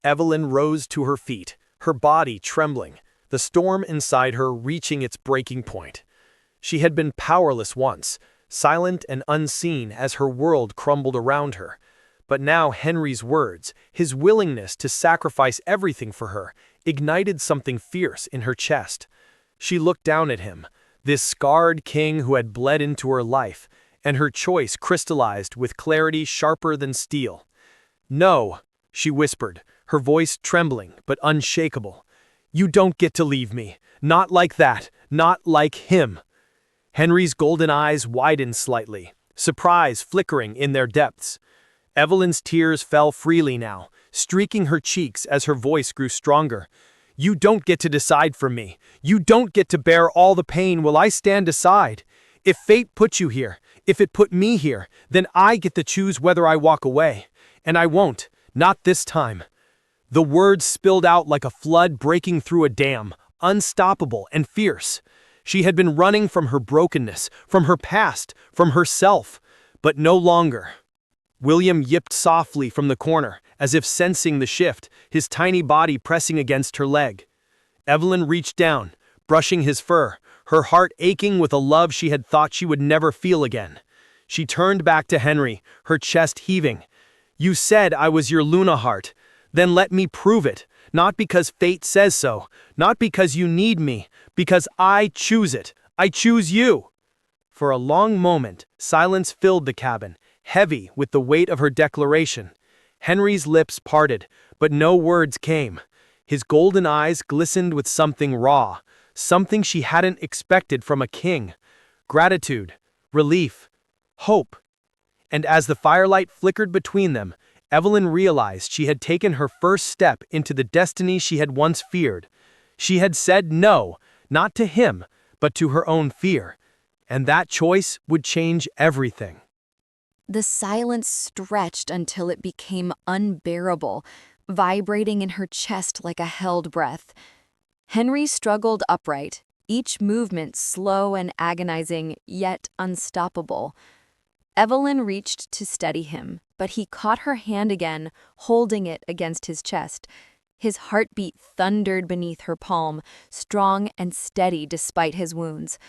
Evelyn rose to her feet, her body trembling, the storm inside her reaching its breaking point. She had been powerless once, silent and unseen as her world crumbled around her. But now Henry's words, his willingness to sacrifice everything for her, ignited something fierce in her chest. She looked down at him, this scarred king who had bled into her life, and her choice crystallized with clarity sharper than steel. "No," she whispered, her voice trembling but unshakable. "You don't get to leave me. Not like that. Not like him." Henry's golden eyes widened slightly, surprise flickering in their depths. Evelyn's tears fell freely now, streaking her cheeks as her voice grew stronger. "You don't get to decide for me. You don't get to bear all the pain while I stand aside. If fate put you here, if it put me here, then I get to choose whether I walk away. And I won't, not this time." The words spilled out like a flood breaking through a dam, unstoppable and fierce. She had been running from her brokenness, from her past, from herself, but no longer. William yipped softly from the corner, as if sensing the shift, his tiny body pressing against her leg. Evelyn reached down, brushing his fur, her heart aching with a love she had thought she would never feel again. She turned back to Henry, her chest heaving. "You said I was your Luna heart. Then let me prove it, not because fate says so, not because you need me, because I choose it. I choose you." For a long moment, silence filled the cabin, heavy with the weight of her declaration. Henry's lips parted, but no words came. His golden eyes glistened with something raw, something she hadn't expected from a king. Gratitude, relief, hope. And as the firelight flickered between them, Evelyn realized she had taken her first step into the destiny she had once feared. She had said no, not to him, but to her own fear. And that choice would change everything. The silence stretched until it became unbearable, vibrating in her chest like a held breath. Henry struggled upright, each movement slow and agonizing, yet unstoppable. Evelyn reached to steady him, but he caught her hand again, holding it against his chest. His heartbeat thundered beneath her palm, strong and steady despite his wounds.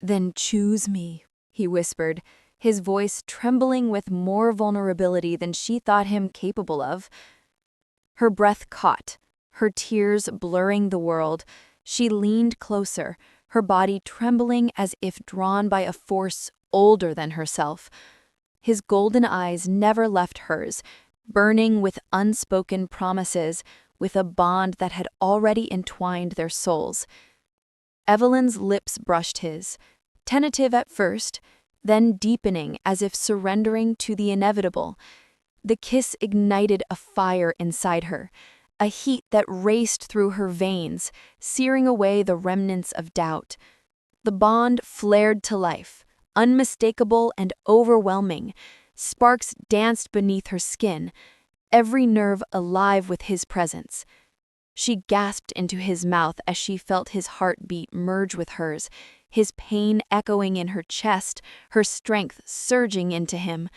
"Then choose me," he whispered, his voice trembling with more vulnerability than she thought him capable of. Her breath caught, her tears blurring the world. She leaned closer, her body trembling as if drawn by a force older than herself. His golden eyes never left hers, burning with unspoken promises, with a bond that had already entwined their souls. Evelyn's lips brushed his, tentative at first, then deepening as if surrendering to the inevitable. The kiss ignited a fire inside her, a heat that raced through her veins, searing away the remnants of doubt. The bond flared to life, unmistakable and overwhelming. Sparks danced beneath her skin, every nerve alive with his presence. She gasped into his mouth as she felt his heartbeat merge with hers, his pain echoing in her chest, her strength surging into him.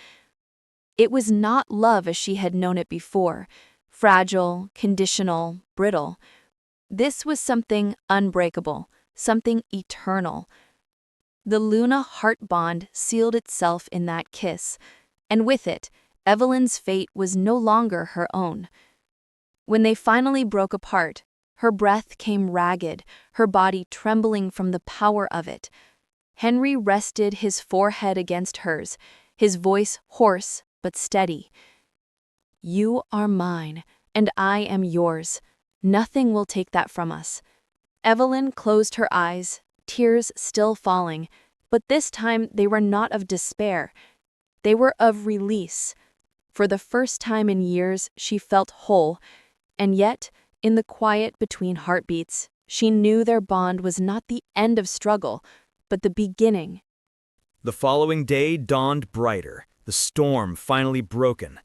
It was not love as she had known it before, fragile, conditional, brittle. This was something unbreakable, something eternal. The Luna heart bond sealed itself in that kiss, and with it, Evelyn's fate was no longer her own. When they finally broke apart, her breath came ragged, her body trembling from the power of it. Henry rested his forehead against hers, his voice hoarse but steady. "You are mine, and I am yours. Nothing will take that from us." Evelyn closed her eyes, tears still falling, but this time they were not of despair. They were of release. For the first time in years, she felt whole, and yet, in the quiet between heartbeats, she knew their bond was not the end of struggle, but the beginning. The following day dawned brighter, the storm finally broken.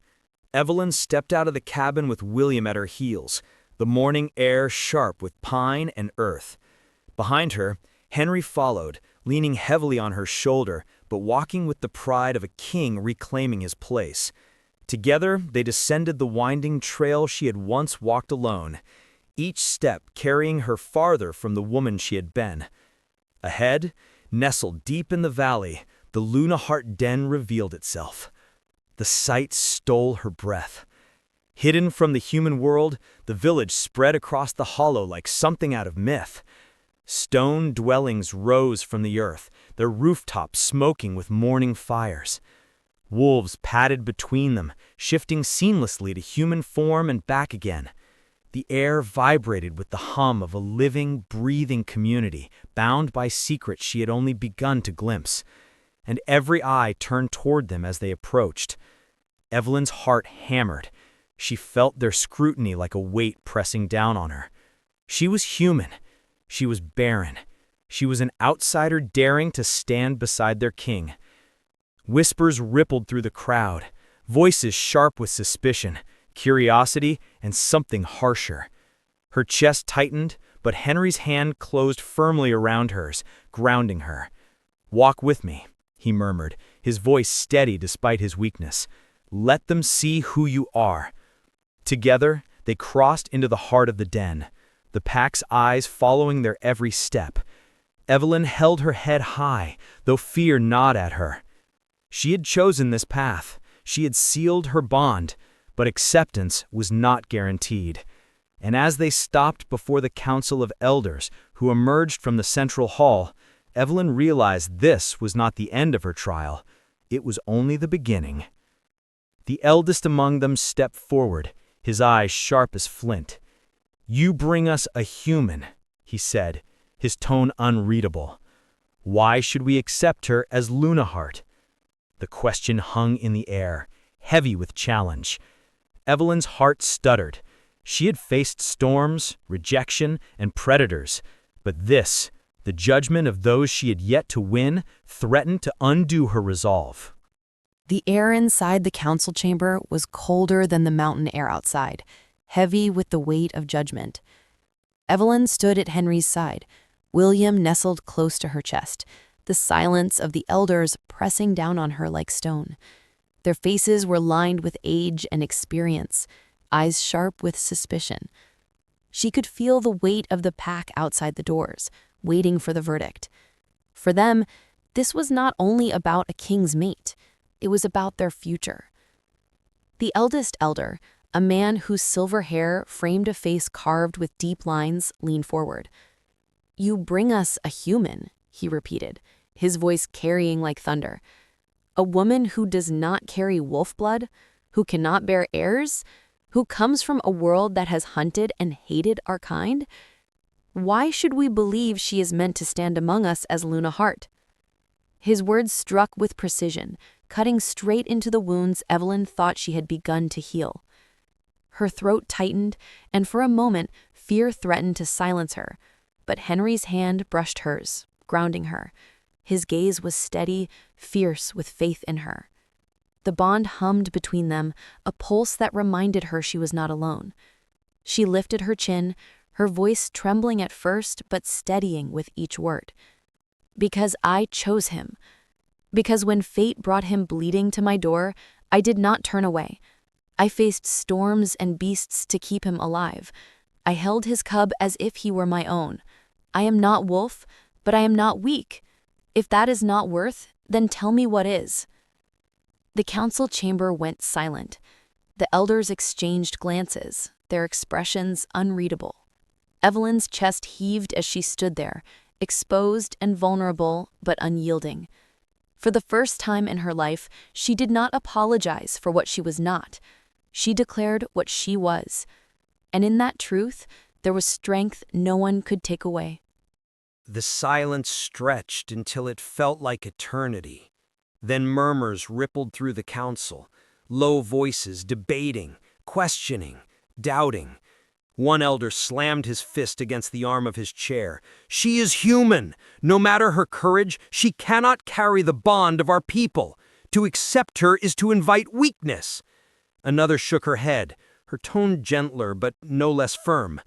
Evelyn stepped out of the cabin with William at her heels, the morning air sharp with pine and earth. Behind her, Henry followed, leaning heavily on her shoulder, but walking with the pride of a king reclaiming his place. Together, they descended the winding trail she had once walked alone, each step carrying her farther from the woman she had been. Ahead, nestled deep in the valley, the Luna Heart den revealed itself. The sight stole her breath. Hidden from the human world, the village spread across the hollow like something out of myth. Stone dwellings rose from the earth, their rooftops smoking with morning fires. Wolves padded between them, shifting seamlessly to human form and back again. The air vibrated with the hum of a living, breathing community, bound by secrets she had only begun to glimpse. And every eye turned toward them as they approached. Evelyn's heart hammered. She felt their scrutiny like a weight pressing down on her. She was human. She was barren. She was an outsider daring to stand beside their king. Whispers rippled through the crowd, voices sharp with suspicion, curiosity, and something harsher. Her chest tightened, but Henry's hand closed firmly around hers, grounding her. "Walk with me," he murmured, his voice steady despite his weakness. "Let them see who you are." Together, they crossed into the heart of the den, the pack's eyes following their every step. Evelyn held her head high, though fear gnawed at her. She had chosen this path, she had sealed her bond, but acceptance was not guaranteed. And as they stopped before the council of elders who emerged from the central hall, Evelyn realized this was not the end of her trial. It was only the beginning. The eldest among them stepped forward, his eyes sharp as flint. "You bring us a human," he said, his tone unreadable. "Why should we accept her as Lunaheart?" The question hung in the air, heavy with challenge. Evelyn's heart stuttered. She had faced storms, rejection, and predators, but this, the judgment of those she had yet to win, threatened to undo her resolve. The air inside the council chamber was colder than the mountain air outside, heavy with the weight of judgment. Evelyn stood at Henry's side, William nestled close to her chest, the silence of the elders pressing down on her like stone. Their faces were lined with age and experience, eyes sharp with suspicion. She could feel the weight of the pack outside the doors, waiting for the verdict. For them, this was not only about a king's mate, it was about their future. The eldest elder, a man whose silver hair framed a face carved with deep lines, leaned forward. "You bring us a human," he repeated, his voice carrying like thunder. "A woman who does not carry wolf blood, who cannot bear heirs, who comes from a world that has hunted and hated our kind? Why should we believe she is meant to stand among us as Lunaheart?" His words struck with precision, cutting straight into the wounds Evelyn thought she had begun to heal. Her throat tightened, and for a moment, fear threatened to silence her, but Henry's hand brushed hers, grounding her. His gaze was steady, fierce with faith in her. The bond hummed between them, a pulse that reminded her she was not alone. She lifted her chin, her voice trembling at first but steadying with each word. "Because I chose him. Because when fate brought him bleeding to my door, I did not turn away. I faced storms and beasts to keep him alive. I held his cub as if he were my own. I am not wolf, but I am not weak. If that is not worth, then tell me what is." The council chamber went silent. The elders exchanged glances, their expressions unreadable. Evelyn's chest heaved as she stood there, exposed and vulnerable, but unyielding. For the first time in her life, she did not apologize for what she was not. She declared what she was. And in that truth, there was strength no one could take away. The silence stretched until it felt like eternity. Then murmurs rippled through the council, low voices debating, questioning, doubting. One elder slammed his fist against the arm of his chair. "She is human. No matter her courage, she cannot carry the bond of our people. To accept her is to invite weakness." Another shook her head, her tone gentler but no less firm.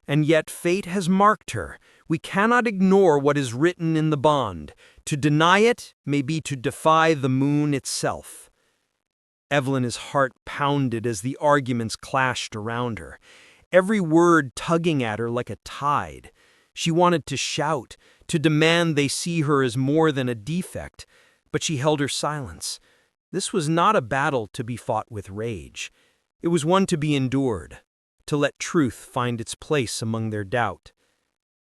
"And yet fate has marked her. We cannot ignore what is written in the bond. To deny it may be to defy the moon itself." Evelyn's heart pounded as the arguments clashed around her, every word tugging at her like a tide. She wanted to shout, to demand they see her as more than a defect, but she held her silence. This was not a battle to be fought with rage. It was one to be endured, to let truth find its place among their doubt.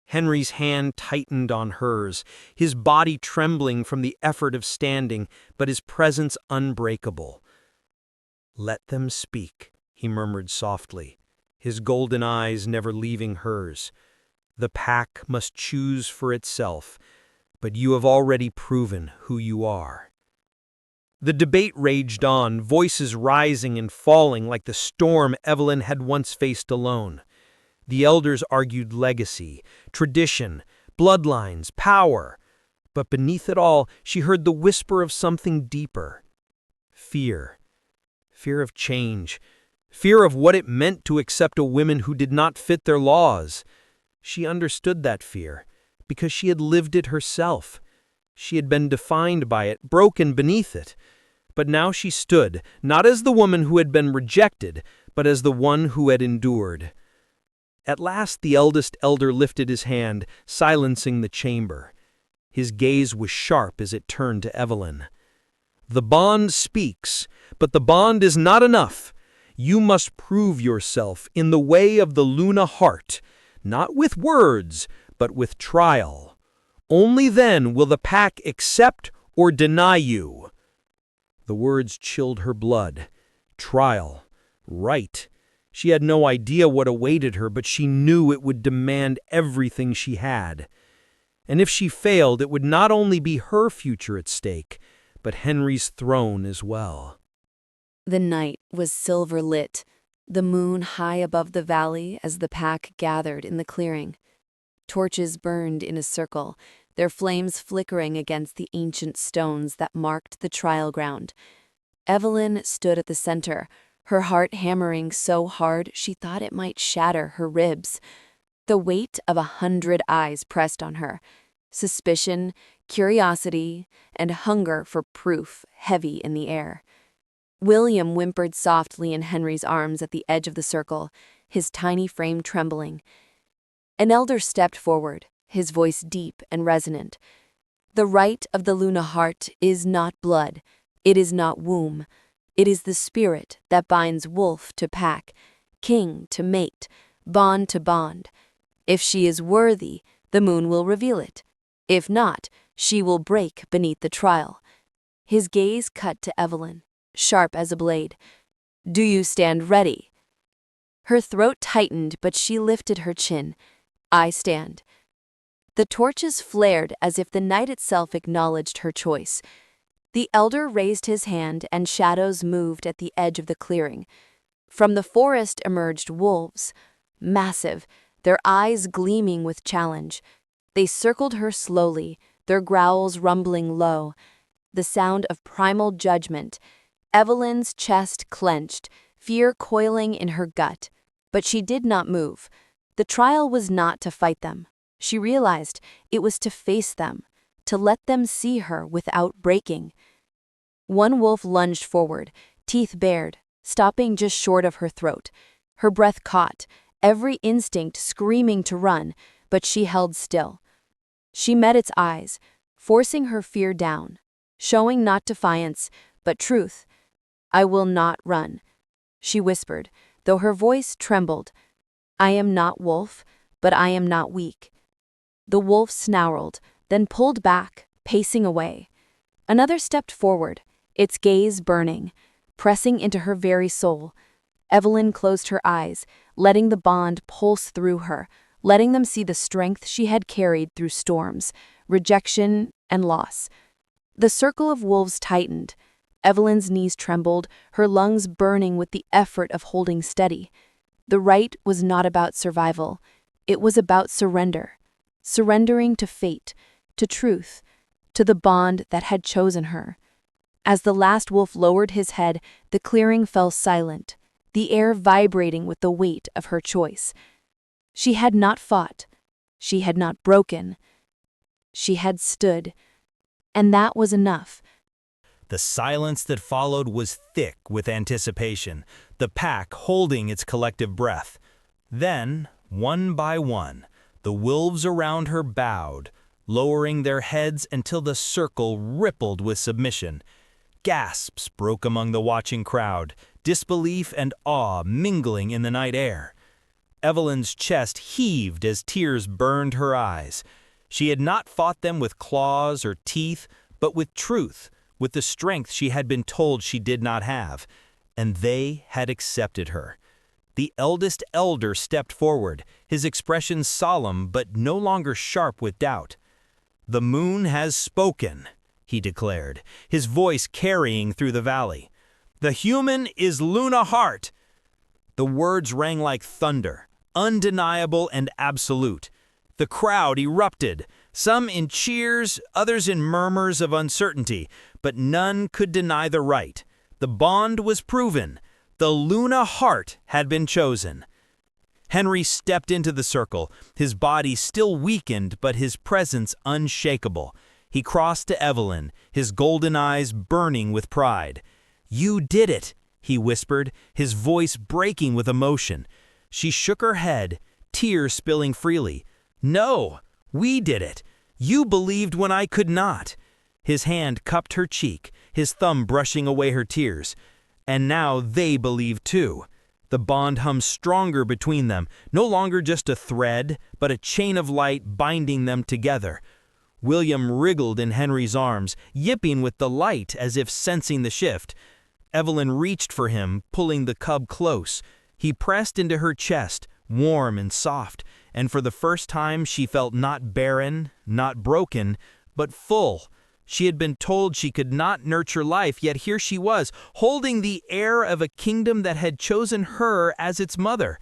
Henry's hand tightened on hers, his body trembling from the effort of standing, but his presence unbreakable. "Let them speak," he murmured softly, his golden eyes never leaving hers. "The pack must choose for itself, but you have already proven who you are." The debate raged on, voices rising and falling like the storm Evelyn had once faced alone. The elders argued legacy, tradition, bloodlines, power. But beneath it all, she heard the whisper of something deeper. Fear. Fear of change. Fear of what it meant to accept a woman who did not fit their laws. She understood that fear, because she had lived it herself. She had been defined by it, broken beneath it. But now she stood, not as the woman who had been rejected, but as the one who had endured. At last the eldest elder lifted his hand, silencing the chamber. His gaze was sharp as it turned to Evelyn. "The bond speaks, but the bond is not enough. You must prove yourself in the way of the Lunaheart, not with words, but with trial. Only then will the pack accept or deny you." The words chilled her blood. Trial. Right. She had no idea what awaited her, but she knew it would demand everything she had. And if she failed, it would not only be her future at stake, but Henry's throne as well. The night was silver lit, the moon high above the valley as the pack gathered in the clearing. Torches burned in a circle, their flames flickering against the ancient stones that marked the trial ground. Evelyn stood at the center, her heart hammering so hard she thought it might shatter her ribs. The weight of 100 eyes pressed on her, suspicion, curiosity, and hunger for proof heavy in the air. William whimpered softly in Henry's arms at the edge of the circle, his tiny frame trembling. An elder stepped forward, his voice deep and resonant. "The right of the Luna heart is not blood, it is not womb. It is the spirit that binds wolf to pack, king to mate, bond to bond. If she is worthy, the moon will reveal it. If not, she will break beneath the trial." His gaze cut to Evelyn, sharp as a blade. "Do you stand ready?" Her throat tightened, but she lifted her chin. "I stand." The torches flared as if the night itself acknowledged her choice. The elder raised his hand and shadows moved at the edge of the clearing. From the forest emerged wolves, massive, their eyes gleaming with challenge. They circled her slowly, their growls rumbling low, the sound of primal judgment. Evelyn's chest clenched, fear coiling in her gut. But she did not move. The trial was not to fight them. She realized it was to face them, to let them see her without breaking. One wolf lunged forward, teeth bared, stopping just short of her throat. Her breath caught, every instinct screaming to run, but she held still. She met its eyes, forcing her fear down, showing not defiance, but truth. "I will not run," she whispered, though her voice trembled. "I am not wolf, but I am not weak." The wolf snarled, then pulled back, pacing away. Another stepped forward, its gaze burning, pressing into her very soul. Evelyn closed her eyes, letting the bond pulse through her, letting them see the strength she had carried through storms, rejection, and loss. The circle of wolves tightened. Evelyn's knees trembled, her lungs burning with the effort of holding steady. The right was not about survival. It was about surrender. Surrendering to fate, to truth, to the bond that had chosen her. As the last wolf lowered his head, the clearing fell silent, the air vibrating with the weight of her choice. She had not fought. She had not broken. She had stood. And that was enough. The silence that followed was thick with anticipation, the pack holding its collective breath. Then, one by one, the wolves around her bowed, lowering their heads until the circle rippled with submission. Gasps broke among the watching crowd, disbelief and awe mingling in the night air. Evelyn's chest heaved as tears burned her eyes. She had not fought them with claws or teeth, but with truth, with the strength she had been told she did not have. And they had accepted her. The eldest elder stepped forward, his expression solemn but no longer sharp with doubt. "The moon has spoken," he declared, his voice carrying through the valley. "The human is Luna heart." The words rang like thunder, undeniable and absolute. The crowd erupted, some in cheers, others in murmurs of uncertainty, but none could deny the right. The bond was proven. The Luna heart had been chosen. Henry stepped into the circle, his body still weakened but his presence unshakable. He crossed to Evelyn, his golden eyes burning with pride. "You did it," he whispered, his voice breaking with emotion. She shook her head, tears spilling freely. "No, we did it. You believed when I could not." His hand cupped her cheek, his thumb brushing away her tears. And now they believed too. The bond hummed stronger between them, no longer just a thread, but a chain of light binding them together. William wriggled in Henry's arms, yipping with delight as if sensing the shift. Evelyn reached for him, pulling the cub close. He pressed into her chest, warm and soft, and for the first time she felt not barren, not broken, but full. She had been told she could not nurture life, yet here she was, holding the heir of a kingdom that had chosen her as its mother.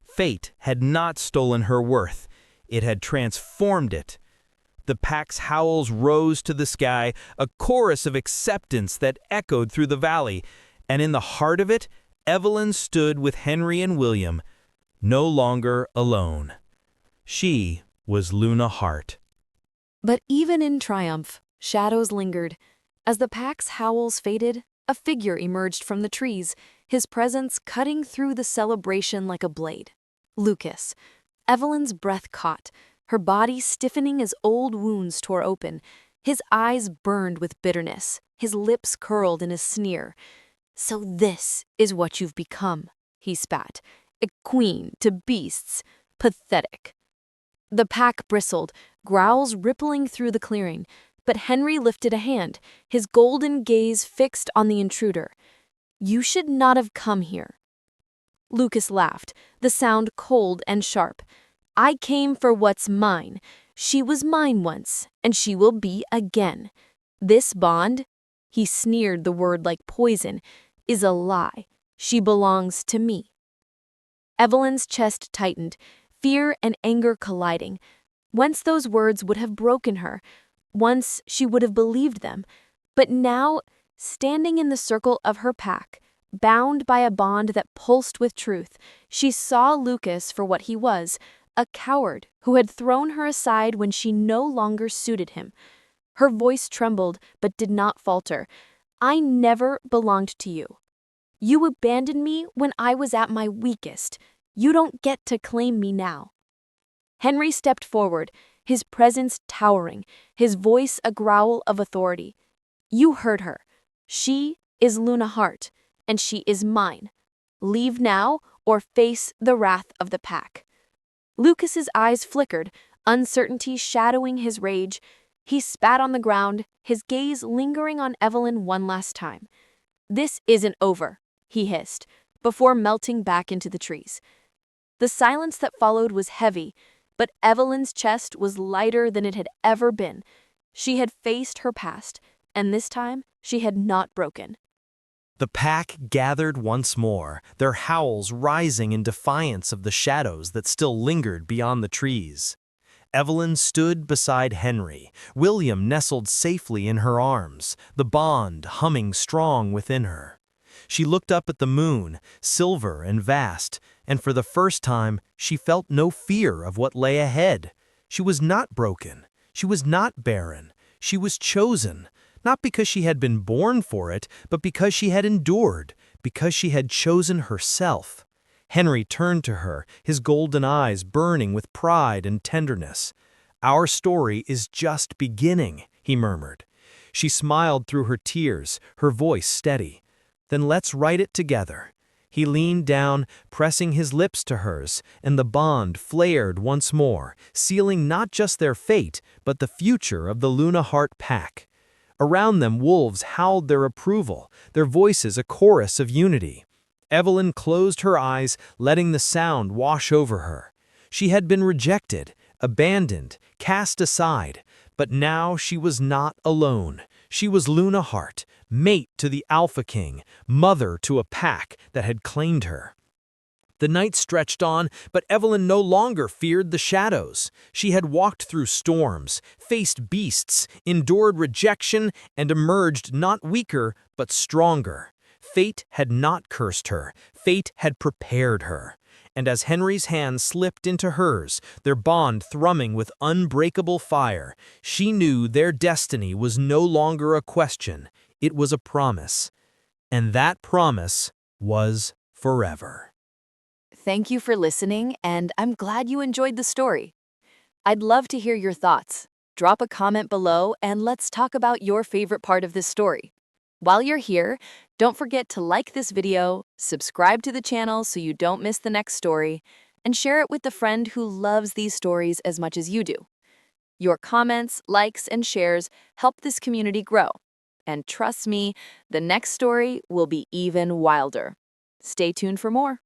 Fate had not stolen her worth. It had transformed it. The pack's howls rose to the sky, a chorus of acceptance that echoed through the valley, and in the heart of it, Evelyn stood with Henry and William, no longer alone. She was Luna Hart. But even in triumph, shadows lingered. As the pack's howls faded, a figure emerged from the trees, his presence cutting through the celebration like a blade. Lucas. Evelyn's breath caught, her body stiffening as old wounds tore open. His eyes burned with bitterness, his lips curled in a sneer. "So this is what you've become," he spat. "A queen to beasts. Pathetic." The pack bristled, growls rippling through the clearing, but Henry lifted a hand, his golden gaze fixed on the intruder. "You should not have come here." Lucas laughed, the sound cold and sharp. "I came for what's mine. She was mine once, and she will be again. This bond," he sneered the word like poison, "is a lie. She belongs to me." Evelyn's chest tightened, fear and anger colliding. Once those words would have broken her. Once she would have believed them. But now, standing in the circle of her pack, bound by a bond that pulsed with truth, she saw Lucas for what he was, a coward who had thrown her aside when she no longer suited him. Her voice trembled but did not falter. "I never belonged to you. You abandoned me when I was at my weakest. You don't get to claim me now." Henry stepped forward, his presence towering, his voice a growl of authority. "You heard her. She is Luna Hart, and she is mine. Leave now or face the wrath of the pack." Lucas's eyes flickered, uncertainty shadowing his rage. He spat on the ground, his gaze lingering on Evelyn one last time. "This isn't over," he hissed, before melting back into the trees. The silence that followed was heavy, but Evelyn's chest was lighter than it had ever been. She had faced her past, and this time she had not broken. The pack gathered once more, their howls rising in defiance of the shadows that still lingered beyond the trees. Evelyn stood beside Henry, William nestled safely in her arms, the bond humming strong within her. She looked up at the moon, silver and vast, and for the first time she felt no fear of what lay ahead. She was not broken, she was not barren, she was chosen. Not because she had been born for it, but because she had endured, because she had chosen herself. Henry turned to her, his golden eyes burning with pride and tenderness. "Our story is just beginning," he murmured. She smiled through her tears, her voice steady. "Then let's write it together." He leaned down, pressing his lips to hers, and the bond flared once more, sealing not just their fate, but the future of the Luna Hart pack. Around them, wolves howled their approval, their voices a chorus of unity. Evelyn closed her eyes, letting the sound wash over her. She had been rejected, abandoned, cast aside, but now she was not alone. She was Luna Hart, mate to the Alpha King, mother to a pack that had claimed her. The night stretched on, but Evelyn no longer feared the shadows. She had walked through storms, faced beasts, endured rejection, and emerged not weaker, but stronger. Fate had not cursed her. Fate had prepared her. And as Henry's hand slipped into hers, their bond thrumming with unbreakable fire, she knew their destiny was no longer a question. It was a promise. And that promise was forever. Thank you for listening, and I'm glad you enjoyed the story. I'd love to hear your thoughts. Drop a comment below and let's talk about your favorite part of this story. While you're here, don't forget to like this video, subscribe to the channel so you don't miss the next story, and share it with a friend who loves these stories as much as you do. Your comments, likes, and shares help this community grow. And trust me, the next story will be even wilder. Stay tuned for more.